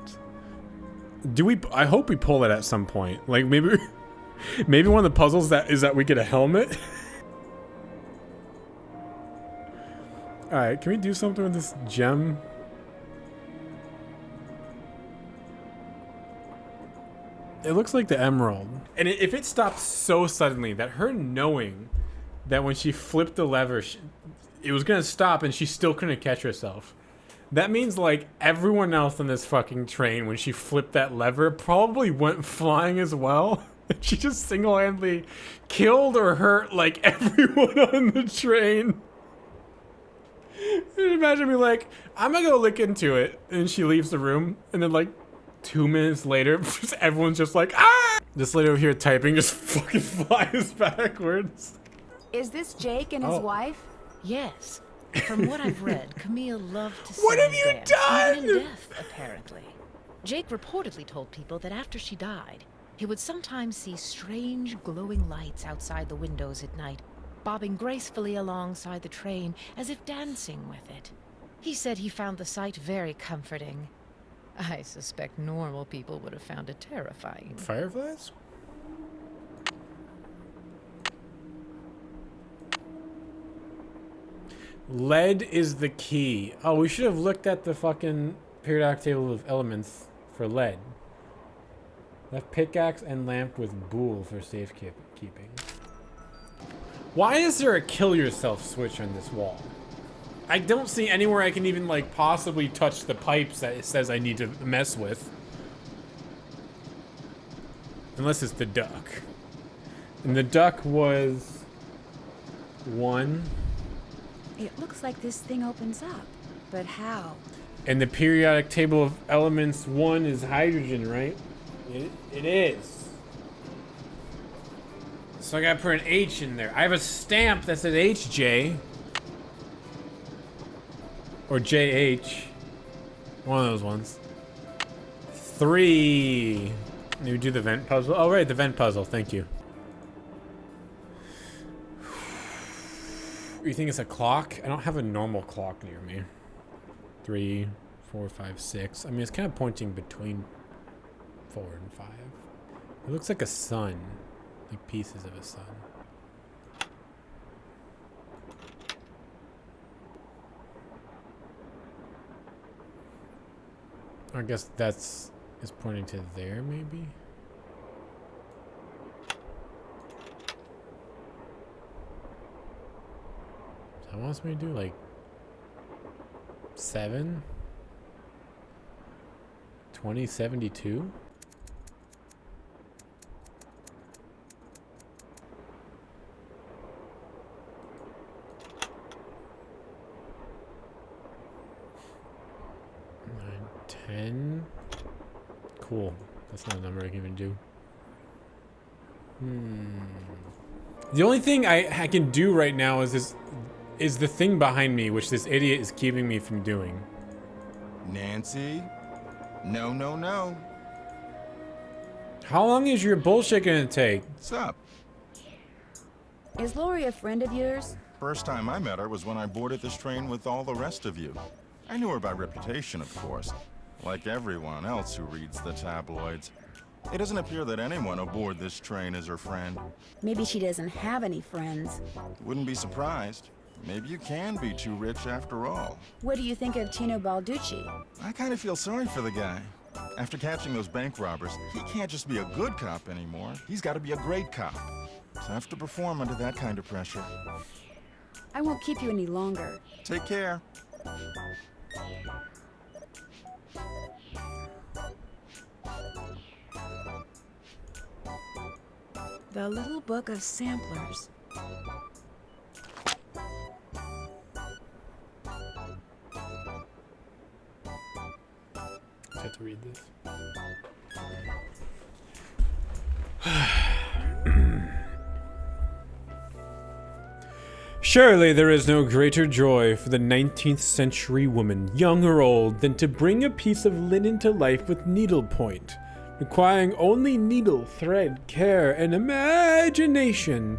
Speaker 2: Do we? I hope we pull it at some point. Like maybe one of the puzzles is that we get a helmet. All right, can we do something with this gem? It looks like the emerald. And if it stopped so suddenly that her knowing that when she flipped the lever, it was gonna stop and she still couldn't catch herself. That means like everyone else on this fucking train, when she flipped that lever, probably went flying as well. She just single-handedly killed or hurt like everyone on the train. Imagine me like, I'm gonna go look into it, and she leaves the room, and then like 2 minutes later, everyone's just like, ah! This lady over here typing just fucking flies backwards.
Speaker 1: Is this Jake and his wife?
Speaker 7: Yes. From what I've read, Camille loved to sing
Speaker 2: What have
Speaker 7: and
Speaker 2: you
Speaker 7: dance,
Speaker 2: done?
Speaker 7: even in death, apparently. Jake reportedly told people that after she died, he would sometimes see strange glowing lights outside the windows at night, bobbing gracefully alongside the train as if dancing with it. He said he found the sight very comforting. I suspect normal people would have found it terrifying.
Speaker 2: Fireflies? Lead is the key. Oh, we should have looked at the fucking periodic table of elements for lead. Left pickaxe and lamp with boule for safekeeping. Why is there a kill yourself switch on this wall? I don't see anywhere I can even like possibly touch the pipes that it says I need to mess with. Unless it's the duck. And the duck was 1.
Speaker 1: It looks like this thing opens up, but how?
Speaker 2: And the periodic table of elements 1 is hydrogen, right? It is. So I gotta put an H in there. I have a stamp that says HJ. Or JH. One of those ones. 3. You do the vent puzzle. Oh, right, the vent puzzle. Thank you. You think it's a clock? I don't have a normal clock near me. 3, 4, 5, 6. I mean, it's kind of pointing between 4 and 5. It looks like a sun. Like pieces of a sun. I guess that's is pointing to there, maybe? So that wants me to do like 7? 2072? Cool. That's not a number I can even do. The only thing I can do right now is the thing behind me, which this idiot is keeping me from doing.
Speaker 4: Nancy? No, no, no.
Speaker 2: How long is your bullshit gonna take?
Speaker 4: What's up?
Speaker 1: Is Lori a friend of yours?
Speaker 4: First time I met her was when I boarded this train with all the rest of you. I knew her by reputation, of course. Like everyone else who reads the tabloids. It doesn't appear that anyone aboard this train is her friend.
Speaker 1: Maybe she doesn't have any friends.
Speaker 4: Wouldn't be surprised. Maybe you can be too rich after all.
Speaker 1: What do you think of Tino Balducci?
Speaker 4: I kind of feel sorry for the guy. After catching those bank robbers, he can't just be a good cop anymore. He's got to be a great cop. Tough to perform under that kind of pressure.
Speaker 1: I won't keep you any longer.
Speaker 4: Take care.
Speaker 1: The Little Book of Samplers.
Speaker 2: I have to read this. Surely there is no greater joy for the 19th century woman, young or old, than to bring a piece of linen to life with needlepoint, requiring only needle, thread, care, and imagination,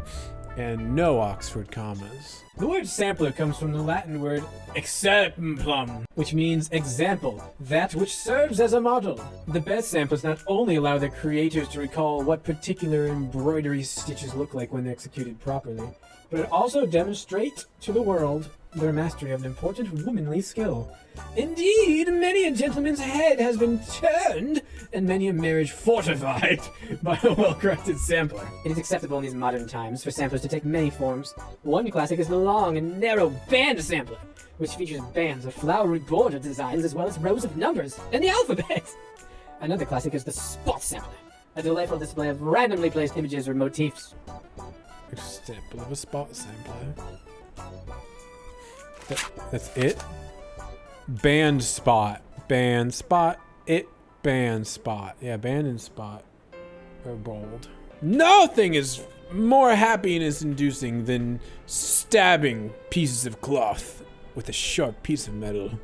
Speaker 2: and no Oxford commas. The word sampler comes from the Latin word exemplum, which means example, that which serves as a model. The best samplers not only allow their creators to recall what particular embroidery stitches look like when executed properly, but it also demonstrates to the world
Speaker 13: their mastery of an important womanly skill. Indeed, many a gentleman's head has been turned, and many a marriage fortified by a well-crafted sampler. It is acceptable in these modern times for samplers to take many forms. One classic is the long and narrow band sampler, which features bands of flowery border designs as well as rows of numbers and the alphabet. Another classic is the spot sampler, a delightful display of randomly placed images or motifs.
Speaker 2: Example of a spot sampler. That's it? Band spot. Band spot. It. Band spot. Yeah, band and spot are bold. Nothing is more happiness inducing than stabbing pieces of cloth with a sharp piece of metal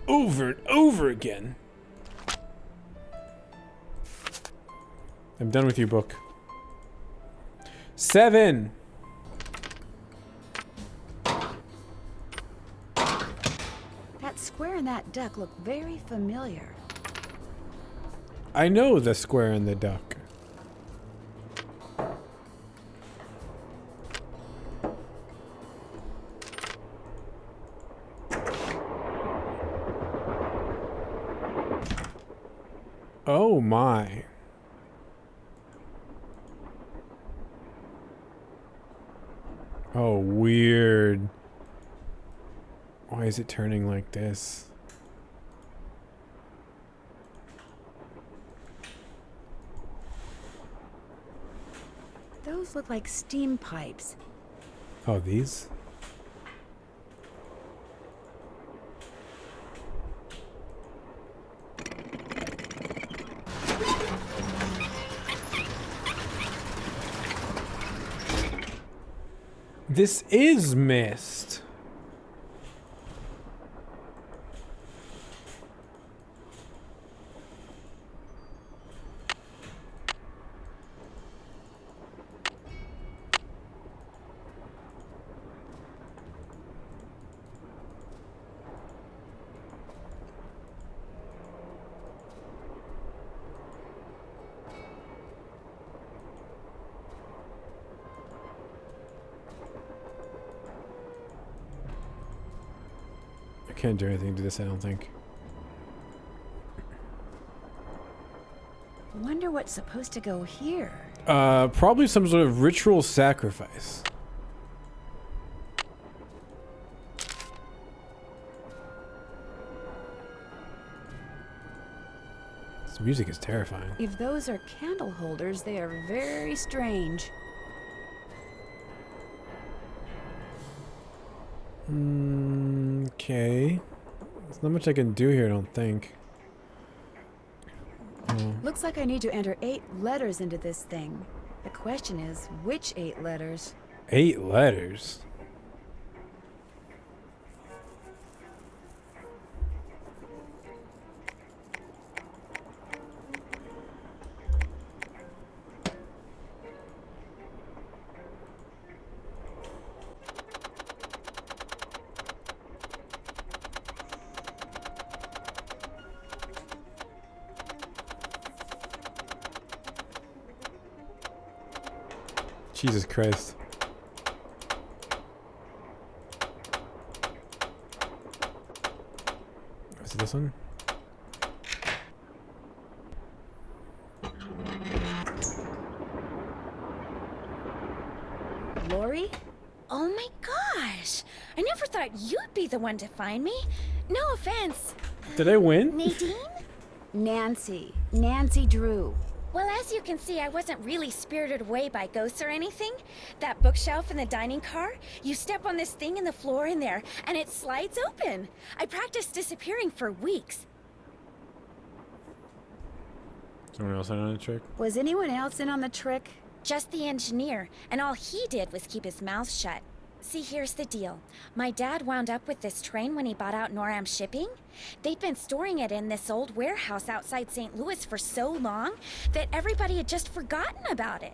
Speaker 2: over and over again. I'm done with you, book. 7.
Speaker 1: That square and that duck look very familiar.
Speaker 2: I know the square and the duck. Oh my. Oh, weird. Why is it turning like this?
Speaker 1: Those look like steam pipes.
Speaker 2: Oh, these? This is mist. I can't do anything to this, I don't think.
Speaker 1: Wonder what's supposed to go here.
Speaker 2: Probably some sort of ritual sacrifice. This music is terrifying.
Speaker 1: If those are candle holders, they are very strange.
Speaker 2: Okay. There's not much I can do here, I don't think.
Speaker 1: Looks like I need to enter 8 letters into this thing. The question is, which 8 letters?
Speaker 2: 8 letters? Jesus Christ. Is it this one?
Speaker 1: Lori?
Speaker 3: Oh my gosh! I never thought you'd be the one to find me. No offense.
Speaker 2: Did I win?
Speaker 3: Nadine?
Speaker 1: Nancy. Nancy Drew.
Speaker 3: Well, as you can see, I wasn't really spirited away by ghosts or anything. That bookshelf in the dining car, you step on this thing in the floor in there, and it slides open. I practiced disappearing for weeks.
Speaker 2: Someone else in on the trick?
Speaker 1: Was anyone else in on the trick?
Speaker 3: Just the engineer, and all he did was keep his mouth shut. See, here's the deal. My dad wound up with this train when he bought out Noram Shipping. They'd been storing it in this old warehouse outside St. Louis for so long that everybody had just forgotten about it.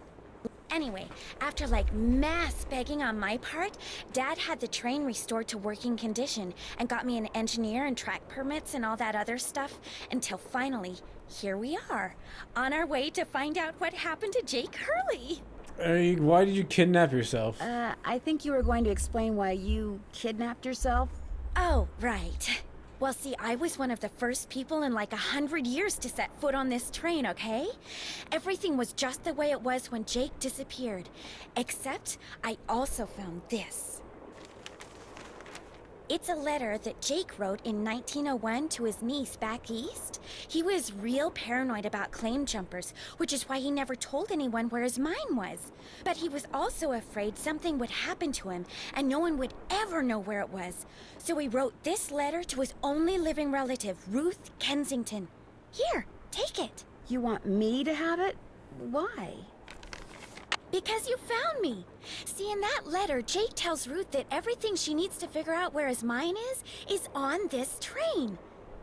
Speaker 3: Anyway, after like mass begging on my part, Dad had the train restored to working condition and got me an engineer and track permits and all that other stuff until finally, here we are, on our way to find out what happened to Jake Hurley.
Speaker 2: Hey, why did you kidnap yourself?
Speaker 1: I think you were going to explain why you kidnapped yourself.
Speaker 3: Oh, right. Well, see, I was one of the first people in like 100 years to set foot on this train, okay? Everything was just the way it was when Jake disappeared. Except, I also found this. It's a letter that Jake wrote in 1901 to his niece back east. He was real paranoid about claim jumpers, which is why he never told anyone where his mine was. But he was also afraid something would happen to him, and no one would ever know where it was. So he wrote this letter to his only living relative, Ruth Kensington. Here, take it.
Speaker 1: You want me to have it? Why?
Speaker 3: Because you found me. See, in that letter, Jake tells Ruth that everything she needs to figure out where his mine is on this train.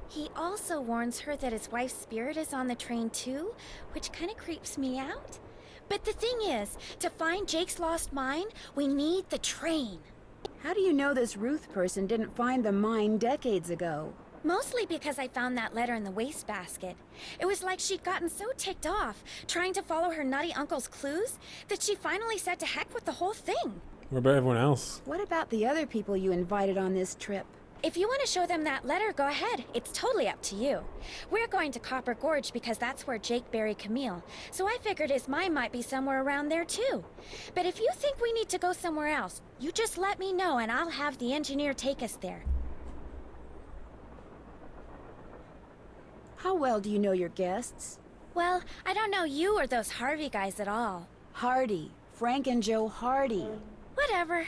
Speaker 3: He also warns her that his wife's spirit is on the train too, which kind of creeps me out. But the thing is, to find Jake's lost mine, we need the train.
Speaker 1: How do you know this Ruth person didn't find the mine decades ago?
Speaker 3: Mostly because I found that letter in the wastebasket. It was like she'd gotten so ticked off, trying to follow her nutty uncle's clues, that she finally said to heck with the whole thing.
Speaker 2: What about everyone else?
Speaker 1: What about the other people you invited on this trip?
Speaker 3: If you want to show them that letter, go ahead. It's totally up to you. We're going to Copper Gorge because that's where Jake buried Camille, so I figured his mine might be somewhere around there too. But if you think we need to go somewhere else, you just let me know and I'll have the engineer take us there.
Speaker 1: How well do you know your guests?
Speaker 3: Well, I don't know you or those Harvey guys at all.
Speaker 1: Hardy. Frank and Joe Hardy.
Speaker 3: Whatever.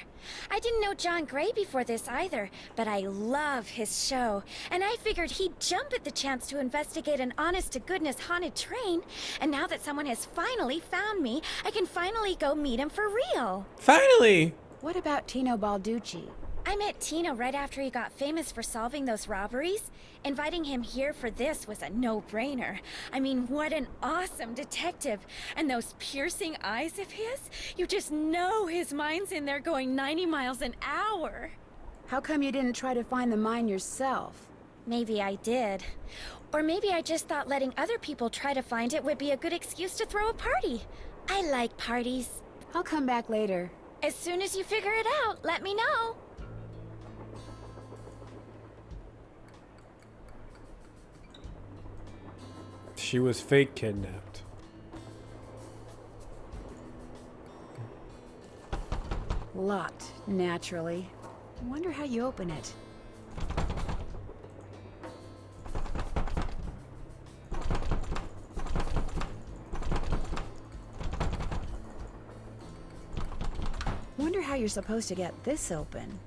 Speaker 3: I didn't know John Gray before this either, but I love his show, and I figured he'd jump at the chance to investigate an honest-to-goodness haunted train, and now that someone has finally found me, I can finally go meet him for real.
Speaker 2: Finally!
Speaker 1: What about Tino Balducci?
Speaker 3: I met Tino right after he got famous for solving those robberies. Inviting him here for this was a no-brainer. I mean, what an awesome detective. And those piercing eyes of his, you just know his mind's in there going 90 miles an hour.
Speaker 1: How come you didn't try to find the mine yourself?
Speaker 3: Maybe I did. Or maybe I just thought letting other people try to find it would be a good excuse to throw a party. I like parties.
Speaker 1: I'll come back later.
Speaker 3: As soon as you figure it out, let me know.
Speaker 2: She was fake kidnapped.
Speaker 1: Locked, naturally. I wonder how you open it. Wonder how you're supposed to get this open.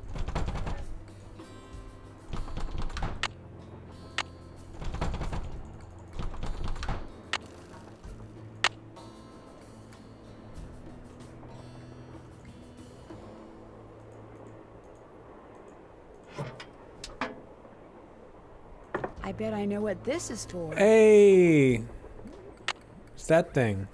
Speaker 1: I bet I know what this is for.
Speaker 2: Hey! It's that thing.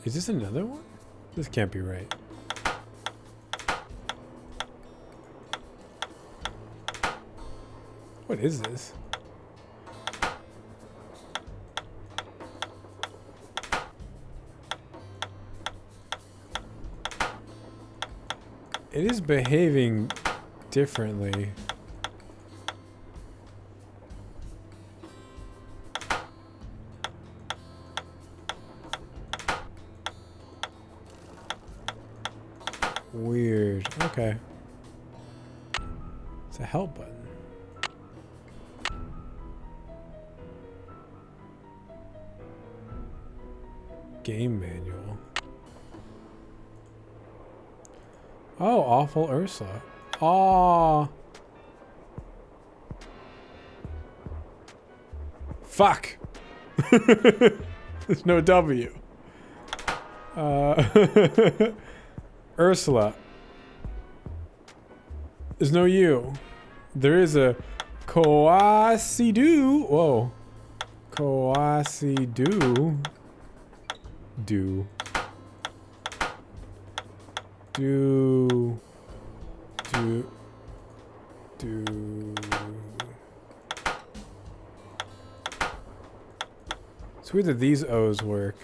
Speaker 2: Is this another one? This can't be right. What is this? It is behaving differently. Weird. Okay. It's a help button. Game manual. Oh, awful Ursula. Aw. Fuck. There's no W. Ursula. There's no U. There is a Koasidu. Whoa. Coasi do. Do. Do. Do. Do. It's weird that these O's work.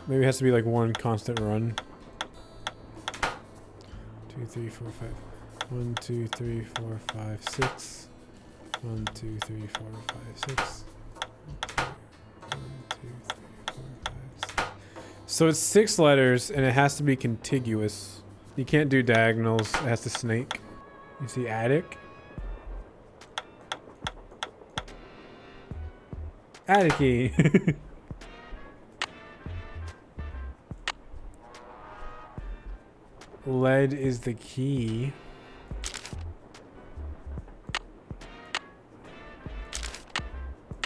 Speaker 2: Maybe it has to be like one constant run. 2, 3, 4, 5. 1, 2, 3, 4, 5, 6. 1, 2, 3, 4, 5, 6. 1, 2, 3, 4, 5, 6. So it's 6 letters and it has to be contiguous. You can't do diagonals. It has to snake. You see attic? Attic-y. Lead is the key.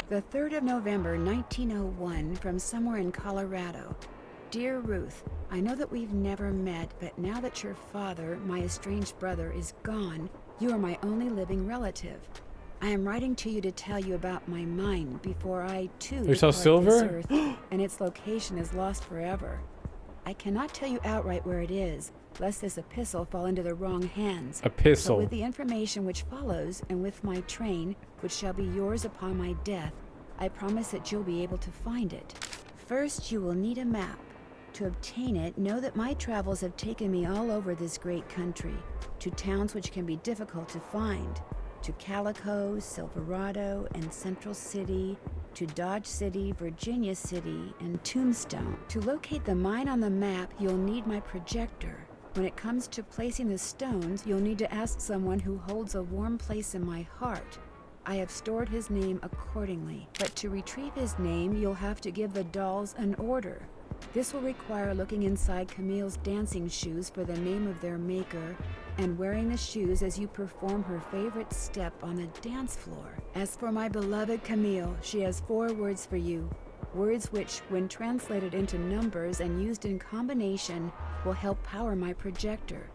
Speaker 1: The 3rd of November, 1901, from somewhere in Colorado. Dear Ruth, I know that we've never met, but now that your father, my estranged brother, is gone, you are my only living relative. I am writing to you to tell you about my mine before I, too,
Speaker 2: You saw
Speaker 1: depart
Speaker 2: silver?
Speaker 1: this earth, and its location is lost forever. I cannot tell you outright where it is, lest this epistle fall into the wrong hands.
Speaker 2: Epistle.
Speaker 1: But with the information which follows, and with my train, which shall be yours upon my death, I promise that you'll be able to find it. First, you will need a map. To obtain it, know that my travels have taken me all over this great country, to towns which can be difficult to find, to Calico, Silverado, and Central City, to Dodge City, Virginia City, and Tombstone. To locate the mine on the map, you'll need my projector. When it comes to placing the stones, you'll need to ask someone who holds a warm place in my heart. I have stored his name accordingly, but to retrieve his name, you'll have to give the dolls an order. This will require looking inside Camille's dancing shoes for the name of their maker, and wearing the shoes as you perform her favorite step on the dance floor. As for my beloved Camille, she has 4 words for you. Words which, when translated into numbers and used in combination, will help power my projector.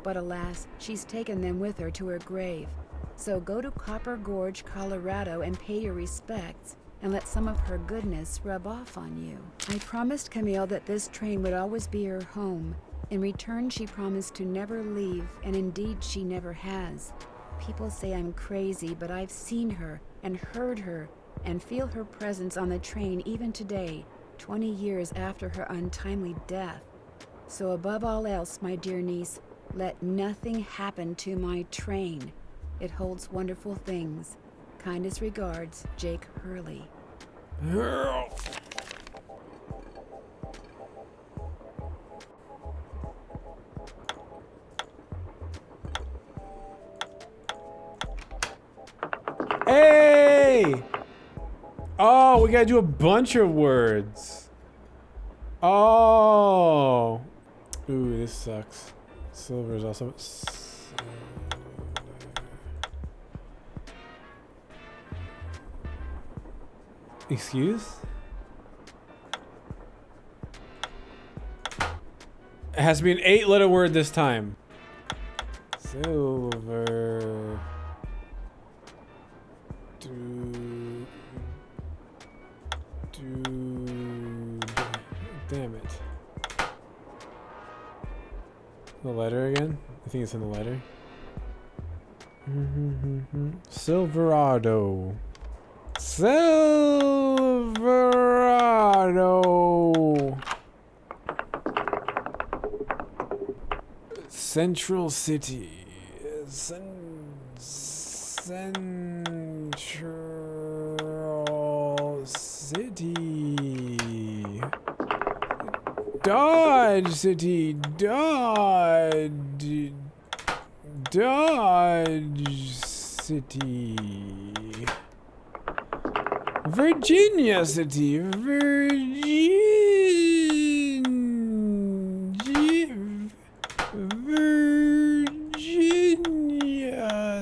Speaker 1: But alas, she's taken them with her to her grave. So go to Copper Gorge, Colorado, and pay your respects, and let some of her goodness rub off on you. I promised Camille that this train would always be her home. In return, she promised to never leave, and indeed she never has. People say I'm crazy, but I've seen her, and heard her, and feel her presence on the train even today, 20 years after her untimely death. So above all else, my dear niece, let nothing happen to my train. It holds wonderful things. Kindest regards, Jake Hurley.
Speaker 2: Hey! Oh, we gotta do a bunch of words. Oh. Ooh, this sucks. Silver is also... Excuse? It has to be an 8-letter word this time. Silver. Damn it. The letter again? I think it's in the letter. Silverado. Silverado. Central City. Central City. Dodge City. Dodge City. Virginia City. Virginia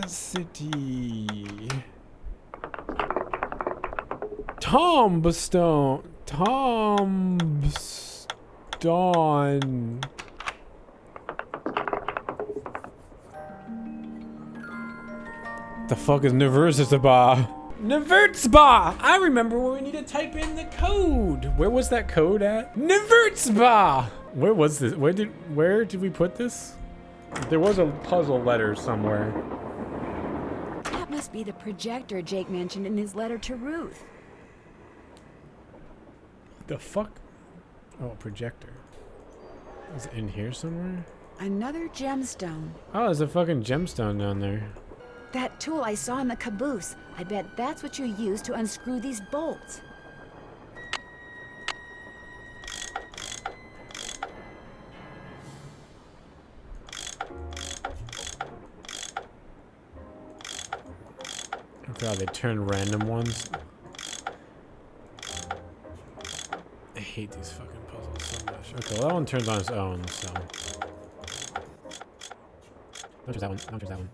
Speaker 2: City. Tombstone. The fuck is University Bar? Nevertsba! I remember where we need to type in the code. Where was that code at? Nevertsba! Where was this? Where did we put this? There was a puzzle letter somewhere.
Speaker 1: That must be the projector Jake mentioned in his letter to Ruth.
Speaker 2: The fuck? Oh, a projector. Is it in here somewhere?
Speaker 1: Another gemstone.
Speaker 2: Oh, there's a fucking gemstone down there.
Speaker 1: That tool I saw in the caboose. I bet that's what you use to unscrew these bolts.
Speaker 2: I forgot they turn random ones. I hate these fucking puzzles so much. Okay, well that one turns on its own, so. Don't choose that one. Don't choose that one.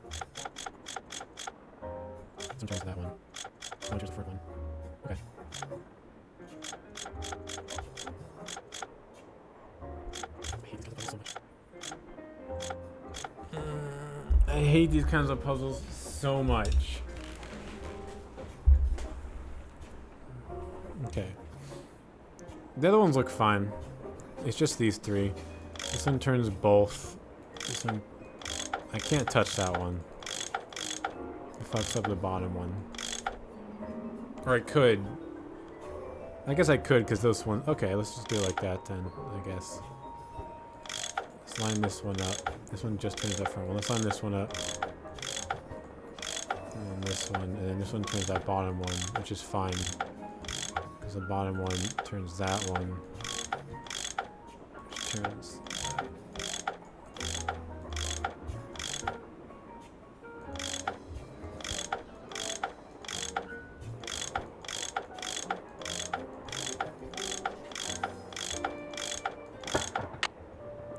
Speaker 2: Don't choose that one. Don't choose the fourth one. Okay. I hate these kinds of puzzles so much. Okay. The other ones look fine. It's just these three. This one turns both. This one... I can't touch that one. It fucks up the bottom one. Or I could. I guess I could, because this one... Okay, let's just do it like that then, I guess. Let's line this one up. This one just turns that front one. Let's line this one up. And then this one. And then this one turns that bottom one, which is fine. Because the bottom one turns that one. Which turns...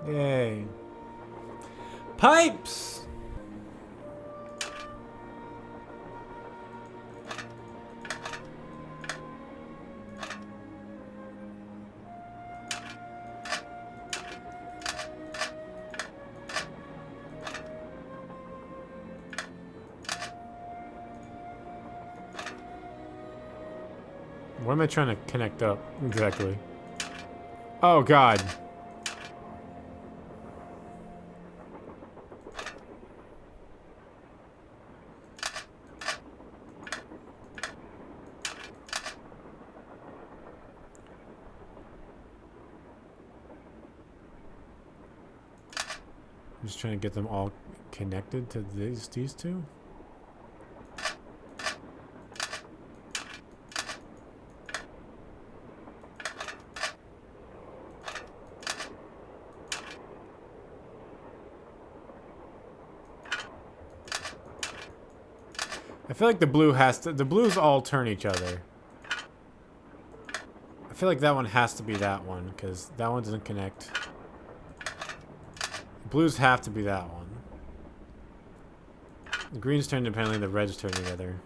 Speaker 2: Yay. Pipes! What am I trying to connect up exactly? Oh god. I'm just trying to get them all connected to these two. I feel like the blues all turn each other. I feel like that one has to be that one, because that one doesn't connect. Blues have to be that one. The greens turn independently, the reds turn together.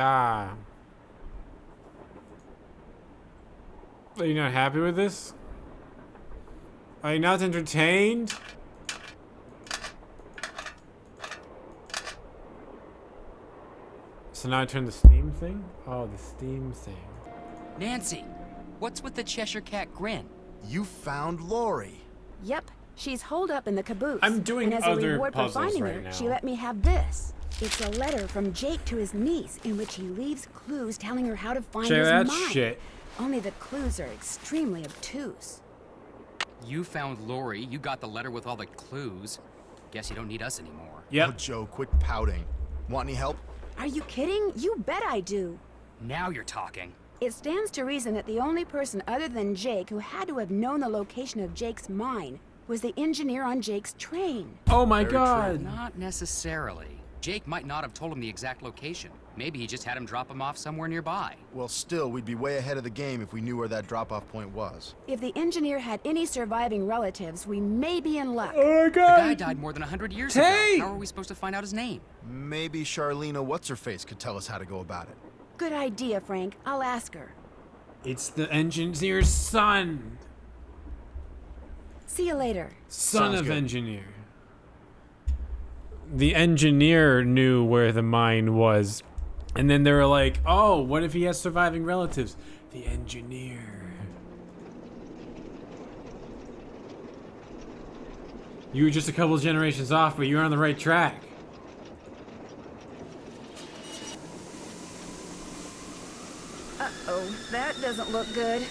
Speaker 2: Ah. Are you not happy with this? Are you not entertained? So now I turn the steam thing? Oh, the steam thing.
Speaker 5: Nancy, what's with the Cheshire Cat grin?
Speaker 8: You found Lori.
Speaker 1: Yep, she's holed up in the caboose.
Speaker 2: I'm doing
Speaker 1: and as
Speaker 2: other
Speaker 1: a reward for
Speaker 2: puzzles
Speaker 1: finding
Speaker 2: right
Speaker 1: her,
Speaker 2: now.
Speaker 1: she let me have this. It's a letter from Jake to his niece in which he leaves clues telling her how to find
Speaker 2: Check
Speaker 1: his
Speaker 2: that
Speaker 1: mine.
Speaker 2: shit.
Speaker 1: Only the clues are extremely obtuse.
Speaker 5: You found Lori, you got the letter with all the clues. Guess you don't need us anymore.
Speaker 2: Yep.
Speaker 8: Oh, Joe, quit pouting. Want any help?
Speaker 1: Are you kidding? You bet I do.
Speaker 5: Now you're talking.
Speaker 1: It stands to reason that the only person other than Jake who had to have known the location of Jake's mine was the engineer on Jake's train.
Speaker 2: Oh my
Speaker 8: Very
Speaker 2: god.
Speaker 5: Not necessarily. Jake might not have told him the exact location. Maybe he just had him drop him off somewhere nearby.
Speaker 8: Well, still, we'd be way ahead of the game if we knew where that drop-off point was.
Speaker 1: If the engineer had any surviving relatives, we may be in luck.
Speaker 2: Oh my
Speaker 5: The
Speaker 2: god!
Speaker 5: guy died more than 100 years ago. How are we supposed to find out his name?
Speaker 8: Maybe Charlena What's-Her-Face could tell us how to go about it.
Speaker 1: Good idea, Frank. I'll ask her.
Speaker 2: It's the engineer's son.
Speaker 1: See you later.
Speaker 2: Son
Speaker 8: Sounds
Speaker 2: of
Speaker 8: good.
Speaker 2: engineer. The engineer knew where the mine was. And then they were like, oh, what if he has surviving relatives? The engineer. You were just a couple generations off, but you're on the right track.
Speaker 1: Uh-oh, that doesn't look good.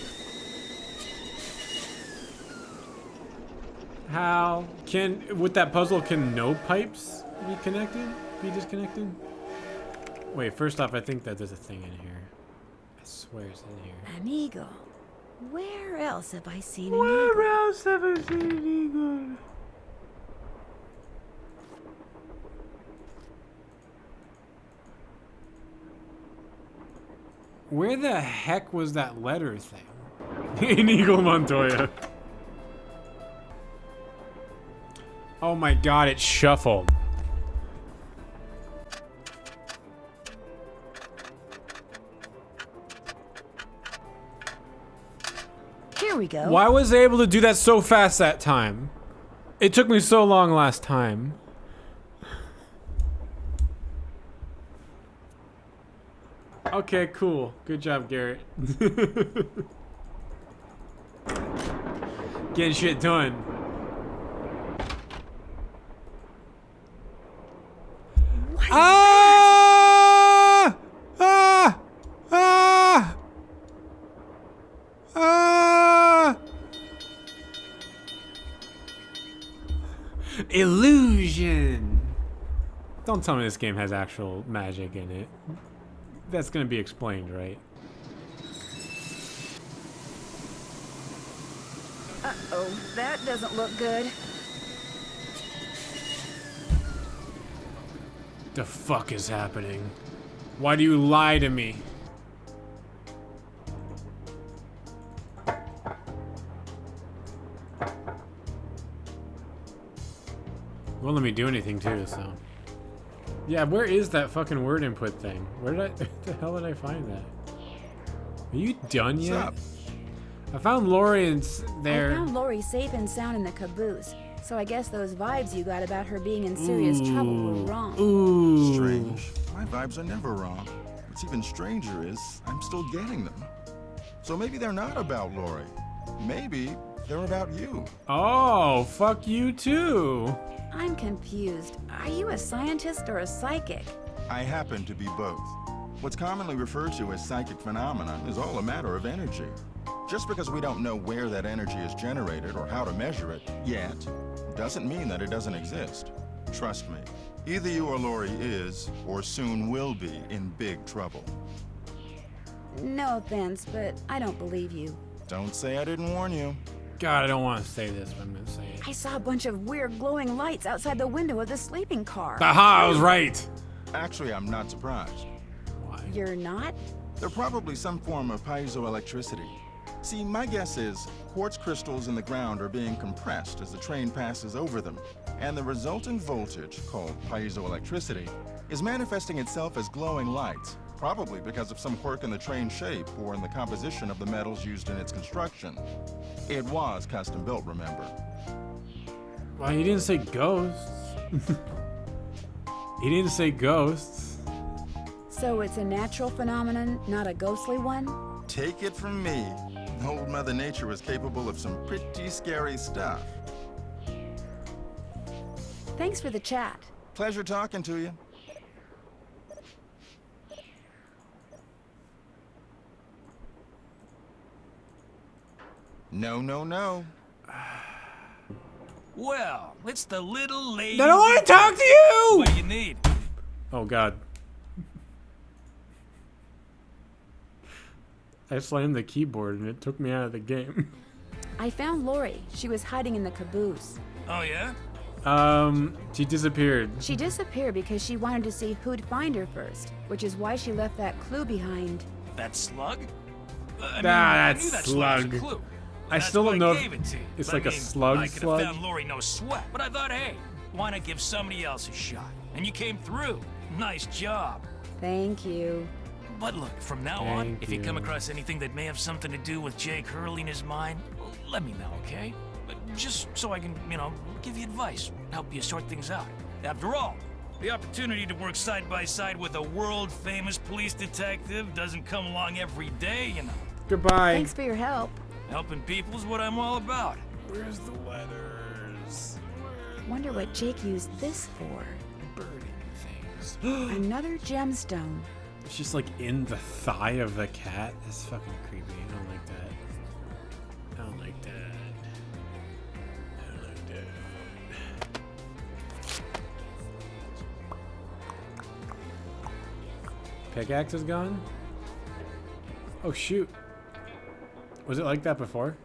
Speaker 2: How with that puzzle, can no pipes be connected? Be disconnected? Wait, first off, I think that there's a thing in here. I swear it's in here.
Speaker 1: An eagle. Where else have I seen an
Speaker 2: Where
Speaker 1: eagle?
Speaker 2: else have I seen an eagle? Where the heck was that letter thing? An Eagle Montoya. Oh my god, it shuffled.
Speaker 1: Here we go.
Speaker 2: Why was I able to do that so fast that time? It took me so long last time. Okay, cool. Good job, Garrett. Getting shit done. Ah! Ah! Ah! Ah! Illusion. Don't tell me this game has actual magic in it. That's gonna be explained, right?
Speaker 1: Uh-oh, that doesn't look good.
Speaker 2: The fuck is happening? Why do you lie to me? Won't let me do anything too, so. Yeah, where is that fucking word input thing? Where the hell did I find that? Are you done yet?
Speaker 4: What's
Speaker 2: I found Lori and there.
Speaker 1: I found Lori safe and sound in the caboose, so I guess those vibes you got about her being in serious trouble were wrong.
Speaker 2: Ooh.
Speaker 4: Strange. My vibes are never wrong. What's even stranger is I'm still getting them. So maybe they're not about Lori. Maybe they're about you.
Speaker 2: Oh, fuck you too.
Speaker 1: I'm confused. Are you a scientist or a psychic?
Speaker 4: I happen to be both. What's commonly referred to as psychic phenomena is all a matter of energy. Just because we don't know where that energy is generated or how to measure it yet, doesn't mean that it doesn't exist. Trust me, either you or Lori is, or soon will be, in big trouble.
Speaker 1: No offense, but I don't believe you.
Speaker 4: Don't say I didn't warn you.
Speaker 2: God, I don't want to say this, but I'm gonna say it.
Speaker 1: I saw a bunch of weird glowing lights outside the window of the sleeping car.
Speaker 2: Aha, I was right.
Speaker 4: Actually, I'm not surprised.
Speaker 2: Why?
Speaker 1: You're not?
Speaker 4: They're probably some form of piezoelectricity. See, my guess is quartz crystals in the ground are being compressed as the train passes over them, and the resulting voltage, called piezoelectricity, is manifesting itself as glowing lights, probably because of some quirk in the train shape or in the composition of the metals used in its construction. It was custom built, remember?
Speaker 2: Well, he didn't say ghosts. He didn't say ghosts.
Speaker 1: So it's a natural phenomenon, not a ghostly one?
Speaker 4: Take it from me. Old Mother Nature is capable of some pretty scary stuff.
Speaker 1: Thanks for the chat.
Speaker 4: Pleasure talking to you. No, no, no.
Speaker 12: Well, it's the little lady.
Speaker 2: I don't want to talk to you!
Speaker 12: What do you need?
Speaker 2: Oh, God. I slammed the keyboard and it took me out of the game.
Speaker 1: I found Lori. She was hiding in the caboose.
Speaker 12: Oh, yeah?
Speaker 2: She disappeared.
Speaker 1: She disappeared because she wanted to see who'd find her first, which is why she left that clue behind.
Speaker 12: That slug? I
Speaker 2: That
Speaker 12: knew that
Speaker 2: slug.
Speaker 12: was a clue.
Speaker 2: I
Speaker 12: That's
Speaker 2: still
Speaker 12: why
Speaker 2: don't know
Speaker 12: I
Speaker 2: if
Speaker 12: gave it to you.
Speaker 2: it's
Speaker 12: But
Speaker 2: like a slug
Speaker 12: I could
Speaker 2: slug.
Speaker 12: have found Lori no sweat, but I thought, hey, why not give somebody else a shot? And you came through. Nice job.
Speaker 1: Thank you.
Speaker 12: But look, from now on, if you come across anything that may have something to do with Jake Hurley in his mind, let me know, okay? But just so I can, give you advice, help you sort things out. After all, the opportunity to work side by side with a world-famous police detective doesn't come along every day,
Speaker 2: Goodbye.
Speaker 1: Thanks for your help.
Speaker 12: Helping people is what I'm all about.
Speaker 2: Where's the letters?
Speaker 1: Wonder what Jake used this for.
Speaker 2: Burning things.
Speaker 1: Another gemstone.
Speaker 2: It's just like in the thigh of the cat. That's fucking creepy. I don't like that. I don't like that. I don't like that. Pickaxe is gone? Oh shoot. Was it like that before?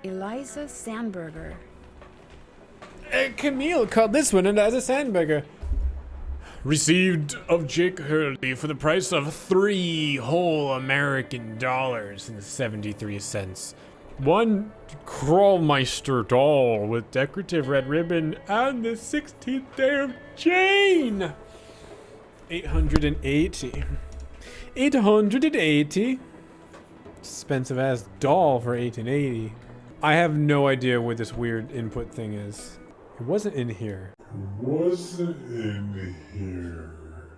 Speaker 1: Eliza Sandberger.
Speaker 2: Camille called this one as a sandburger. Received of Jake Hurley for the price of 3 whole American dollars and 73 cents. 1 Crawlmeister doll with decorative red ribbon and the 16th day of Jane. 880. 880. Expensive ass doll for 1880. I have no idea what this weird input thing is. It wasn't in here.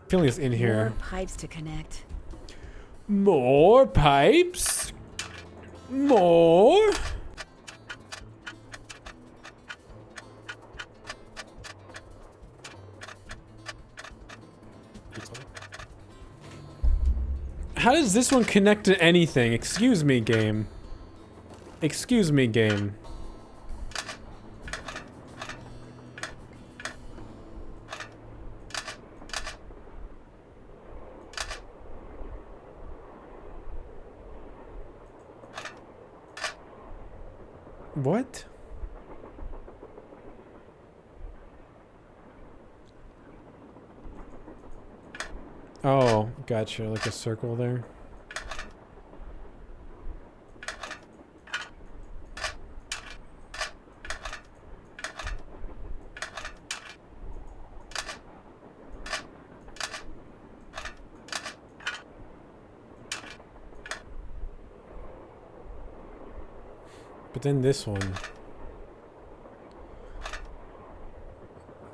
Speaker 2: Feeling it's in here.
Speaker 1: More pipes to connect.
Speaker 2: More pipes. More. How does this one connect to anything? Excuse me, game. Excuse me, game. What? Oh, gotcha. Like a circle there. But then this one.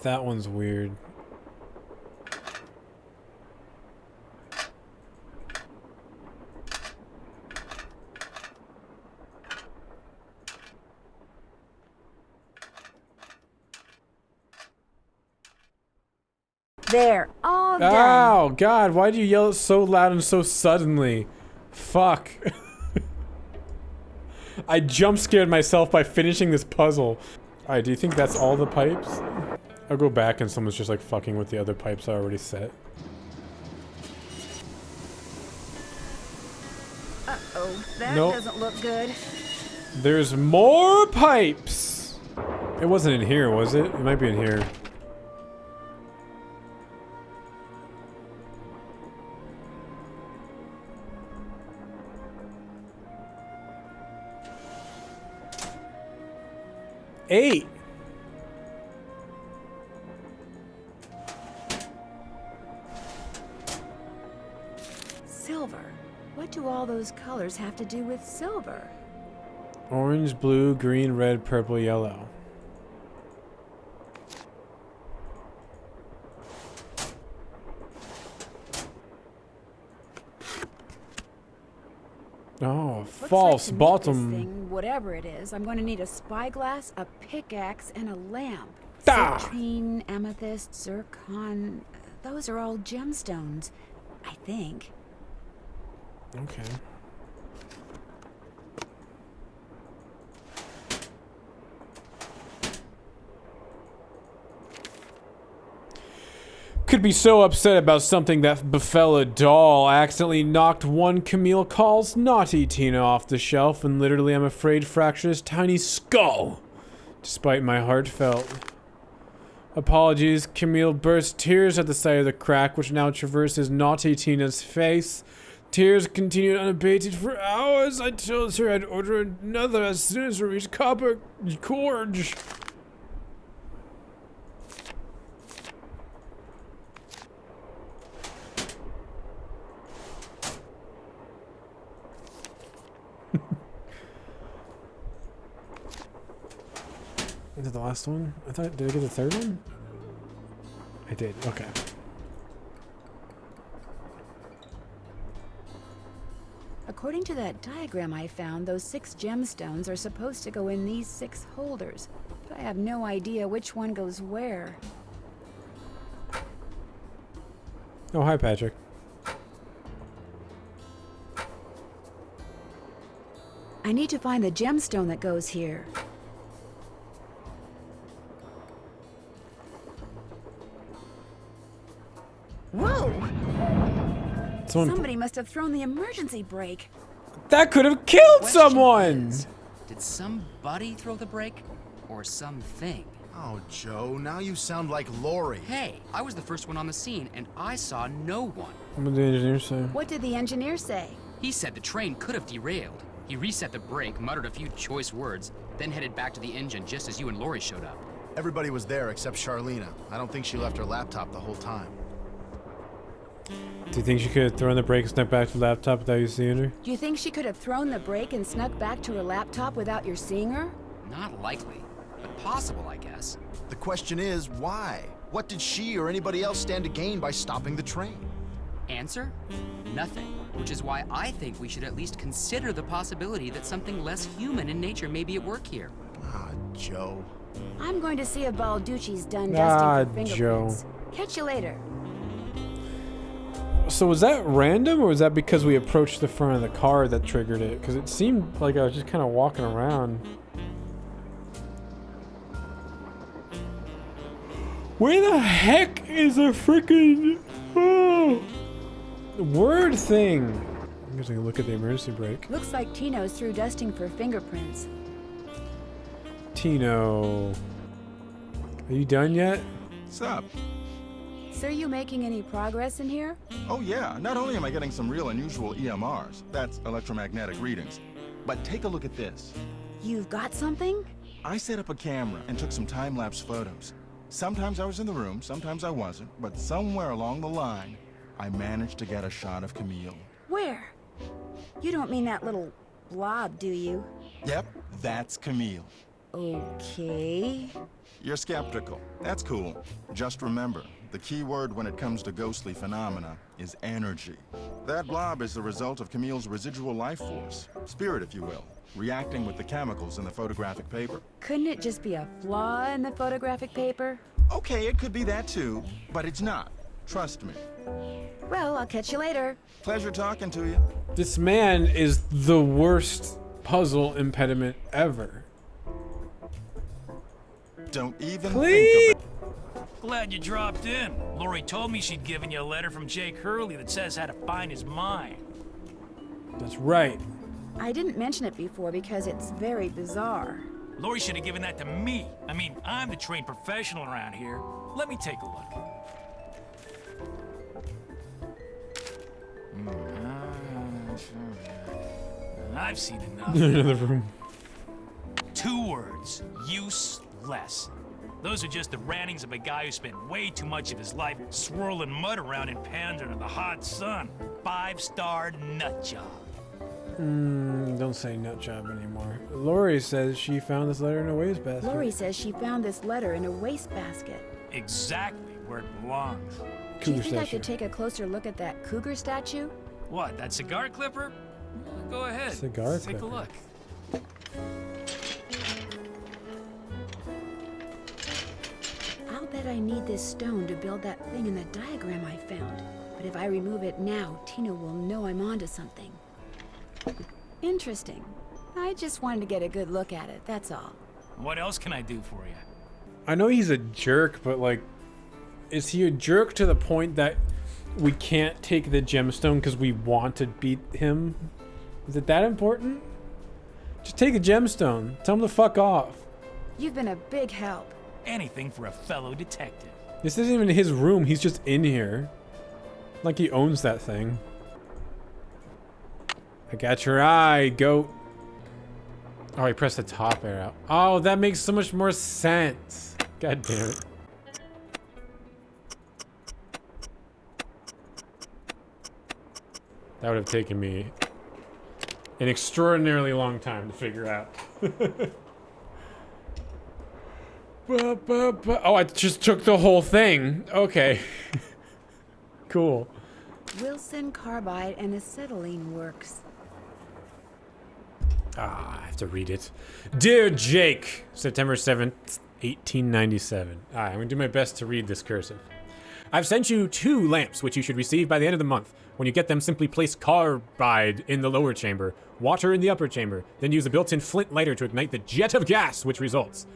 Speaker 2: That one's weird.
Speaker 1: There, all done.
Speaker 2: Oh, God, why do you yell it so loud and so suddenly? Fuck. I jump scared myself by finishing this puzzle. Alright, do you think that's all the pipes? I'll go back and someone's just like fucking with the other pipes I already set.
Speaker 1: Uh-oh, that
Speaker 2: Nope.
Speaker 1: doesn't look good.
Speaker 2: There's more pipes! It wasn't in here, was it? It might be in here. Eight.
Speaker 1: Silver. What do all those colors have to do with silver?
Speaker 2: Orange, blue, green, red, purple, yellow. Oh,
Speaker 1: Looks
Speaker 2: false
Speaker 1: like to make
Speaker 2: bottom.
Speaker 1: This thing, whatever it is, I'm going to need a spyglass, a pickaxe, and a lamp.
Speaker 2: Da!
Speaker 1: Citrine, amethyst, zircon. Those are all gemstones, I think.
Speaker 2: Okay. could be so upset about something that befell a doll. I accidentally knocked one Camille calls naughty Tina off the shelf and literally, I'm afraid, fractured his tiny skull. Despite my heartfelt apologies, Camille burst tears at the sight of the crack which now traverses naughty Tina's face. Tears continued unabated for hours. I told her I'd order another as soon as we reached Copper Gorge. Is it the last one? I thought, did I get the third one? I did, okay.
Speaker 1: According to that diagram I found, those 6 gemstones are supposed to go in these 6 holders, but I have no idea which one goes where.
Speaker 2: Oh, hi, Patrick.
Speaker 1: I need to find the gemstone that goes here. Whoa! Somebody must have thrown the emergency brake.
Speaker 2: That could have killed someone!
Speaker 5: Did somebody throw the brake? Or something?
Speaker 8: Oh, Joe, now you sound like Lori.
Speaker 5: Hey, I was the first one on the scene, and I saw no one.
Speaker 2: What did the engineer say?
Speaker 1: What did the engineer say?
Speaker 5: He said the train could have derailed. He reset the brake, muttered a few choice words, then headed back to the engine just as you and Lori showed up.
Speaker 8: Everybody was there except Charlena. I don't think she left her laptop the whole time.
Speaker 2: Do you think she could have thrown the brake and snuck back to the laptop without you seeing her?
Speaker 1: Do you think she could have thrown the brake and snuck back to her laptop without your seeing her?
Speaker 5: Not likely, but possible, I guess.
Speaker 8: The question is, why? What did she or anybody else stand to gain by stopping the train?
Speaker 5: Answer? Nothing. Which is why I think we should at least consider the possibility that something less human in nature may be at work here.
Speaker 8: Ah, Joe.
Speaker 1: I'm going to see if Balducci's done dusting for fingerprints.
Speaker 2: Joe.
Speaker 1: Catch you later.
Speaker 2: So was that random, or was that because we approached the front of the car that triggered it? Because it seemed like I was just kind of walking around. Where the heck is a freaking word thing? I'm going to look at the emergency brake.
Speaker 1: Looks like Tino's through dusting for fingerprints.
Speaker 2: Tino, are you done yet?
Speaker 4: What's up?
Speaker 1: So are you making any progress in here?
Speaker 4: Oh yeah, not only am I getting some real unusual EMRs, that's electromagnetic readings, but take a look at this.
Speaker 1: You've got something?
Speaker 4: I set up a camera and took some time-lapse photos. Sometimes I was in the room, sometimes I wasn't, but somewhere along the line, I managed to get a shot of Camille.
Speaker 1: Where? You don't mean that little blob, do you?
Speaker 4: Yep, that's Camille.
Speaker 1: Okay.
Speaker 4: You're skeptical. That's cool. Just remember, the key word when it comes to ghostly phenomena is energy. That blob is the result of Camille's residual life force, spirit if you will, reacting with the chemicals in the photographic paper.
Speaker 1: Couldn't it just be a flaw in the photographic paper?
Speaker 4: Okay, it could be that too, but it's not. Trust me.
Speaker 1: Well, I'll catch you later.
Speaker 4: Pleasure talking to you.
Speaker 2: This man is the worst puzzle impediment ever.
Speaker 4: Don't even
Speaker 2: Please.
Speaker 4: think of it.
Speaker 12: Glad you dropped in. Lori told me she'd given you a letter from Jake Hurley that says how to find his mind.
Speaker 2: That's right.
Speaker 1: I didn't mention it before because it's very bizarre.
Speaker 12: Lori should have given that to me. I mean, I'm the trained professional around here. Let me take a look. I've seen enough.
Speaker 2: Another room.
Speaker 12: 2 words. Useless. Those are just the rantings of a guy who spent way too much of his life swirling mud around in pans under the hot sun. 5-star nut job.
Speaker 2: Don't say nut job anymore. Lori says she found this letter in a wastebasket.
Speaker 1: Lori says she found this letter in a wastebasket.
Speaker 12: Exactly where it belongs.
Speaker 1: Do you think I could take a closer look at that cougar statue?
Speaker 12: What, that cigar clipper? Go ahead.
Speaker 2: Cigar
Speaker 12: Take
Speaker 2: clipper.
Speaker 12: a look.
Speaker 1: I'll bet I need this stone to build that thing in the diagram I found. But if I remove it now, Tina will know I'm onto something. Interesting. I just wanted to get a good look at it, that's all.
Speaker 12: What else can I do for you?
Speaker 2: I know he's a jerk, but like, Is he a jerk to the point that we can't take the gemstone because we want to beat him? Is it that important? Just take the gemstone. Tell him to fuck off.
Speaker 1: You've been a big help.
Speaker 12: Anything for a fellow detective.
Speaker 2: This isn't even his room. He's just in here. Like he owns that thing. I got your eye, goat. Oh, I pressed the top arrow. Oh, that makes so much more sense. God damn it. That would have taken me an extraordinarily long time to figure out. Oh, I just took the whole thing. Okay. Cool.
Speaker 1: Wilson carbide and acetylene works.
Speaker 2: Ah, I have to read it. Dear Jake, September 7th, 1897. Alright, I'm gonna do my best to read this cursive. I've sent you 2 lamps, which you should receive by the end of the month. When you get them, simply place carbide in the lower chamber, water in the upper chamber, then use a built-in flint lighter to ignite the jet of gas which results.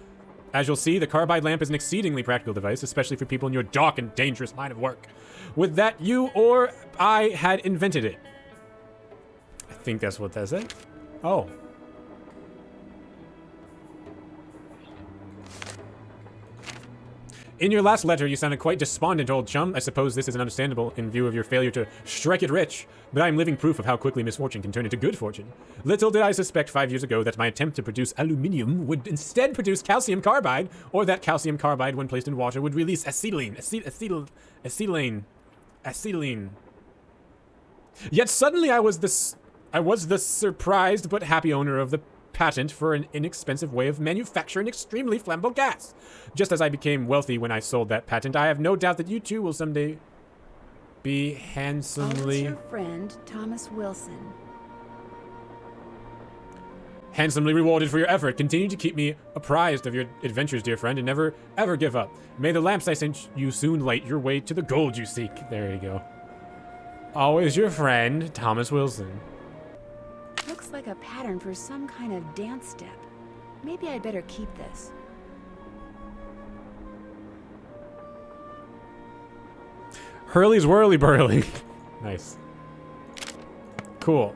Speaker 2: As you'll see, the carbide lamp is an exceedingly practical device, especially for people in your dark and dangerous line of work. Would that you or I had invented it? I think that's what that said. Oh. In your last letter, you sounded quite despondent, old chum. I suppose this is understandable in view of your failure to strike it rich, but I am living proof of how quickly misfortune can turn into good fortune. Little did I suspect 5 years ago that my attempt to produce aluminium would instead produce calcium carbide, or that calcium carbide, when placed in water, would release acetylene. Acetylene. Yet suddenly I was the surprised but happy owner of the patent for an inexpensive way of manufacturing extremely flammable gas. Just as I became wealthy when I sold that patent, I have no doubt that you too will someday be handsomely...
Speaker 1: Always your friend, Thomas Wilson.
Speaker 2: Handsomely rewarded for your effort. Continue to keep me apprised of your adventures, dear friend, and never, ever give up. May the lamps I sent you soon light your way to the gold you seek. There you go. Always your friend, Thomas Wilson.
Speaker 1: Looks like a pattern for some kind of dance step. Maybe I'd better keep this.
Speaker 2: Hurley's Whirly Burly. Nice. Cool.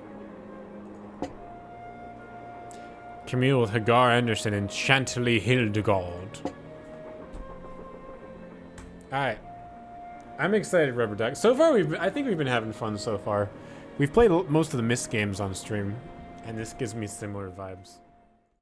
Speaker 2: Camille with Hagar Anderson and Chantilly Hildegard. Alright. I'm excited, Rubber Duck. So far, I think we've been having fun so far. We've played most of the Myst games on stream, and this gives me similar vibes.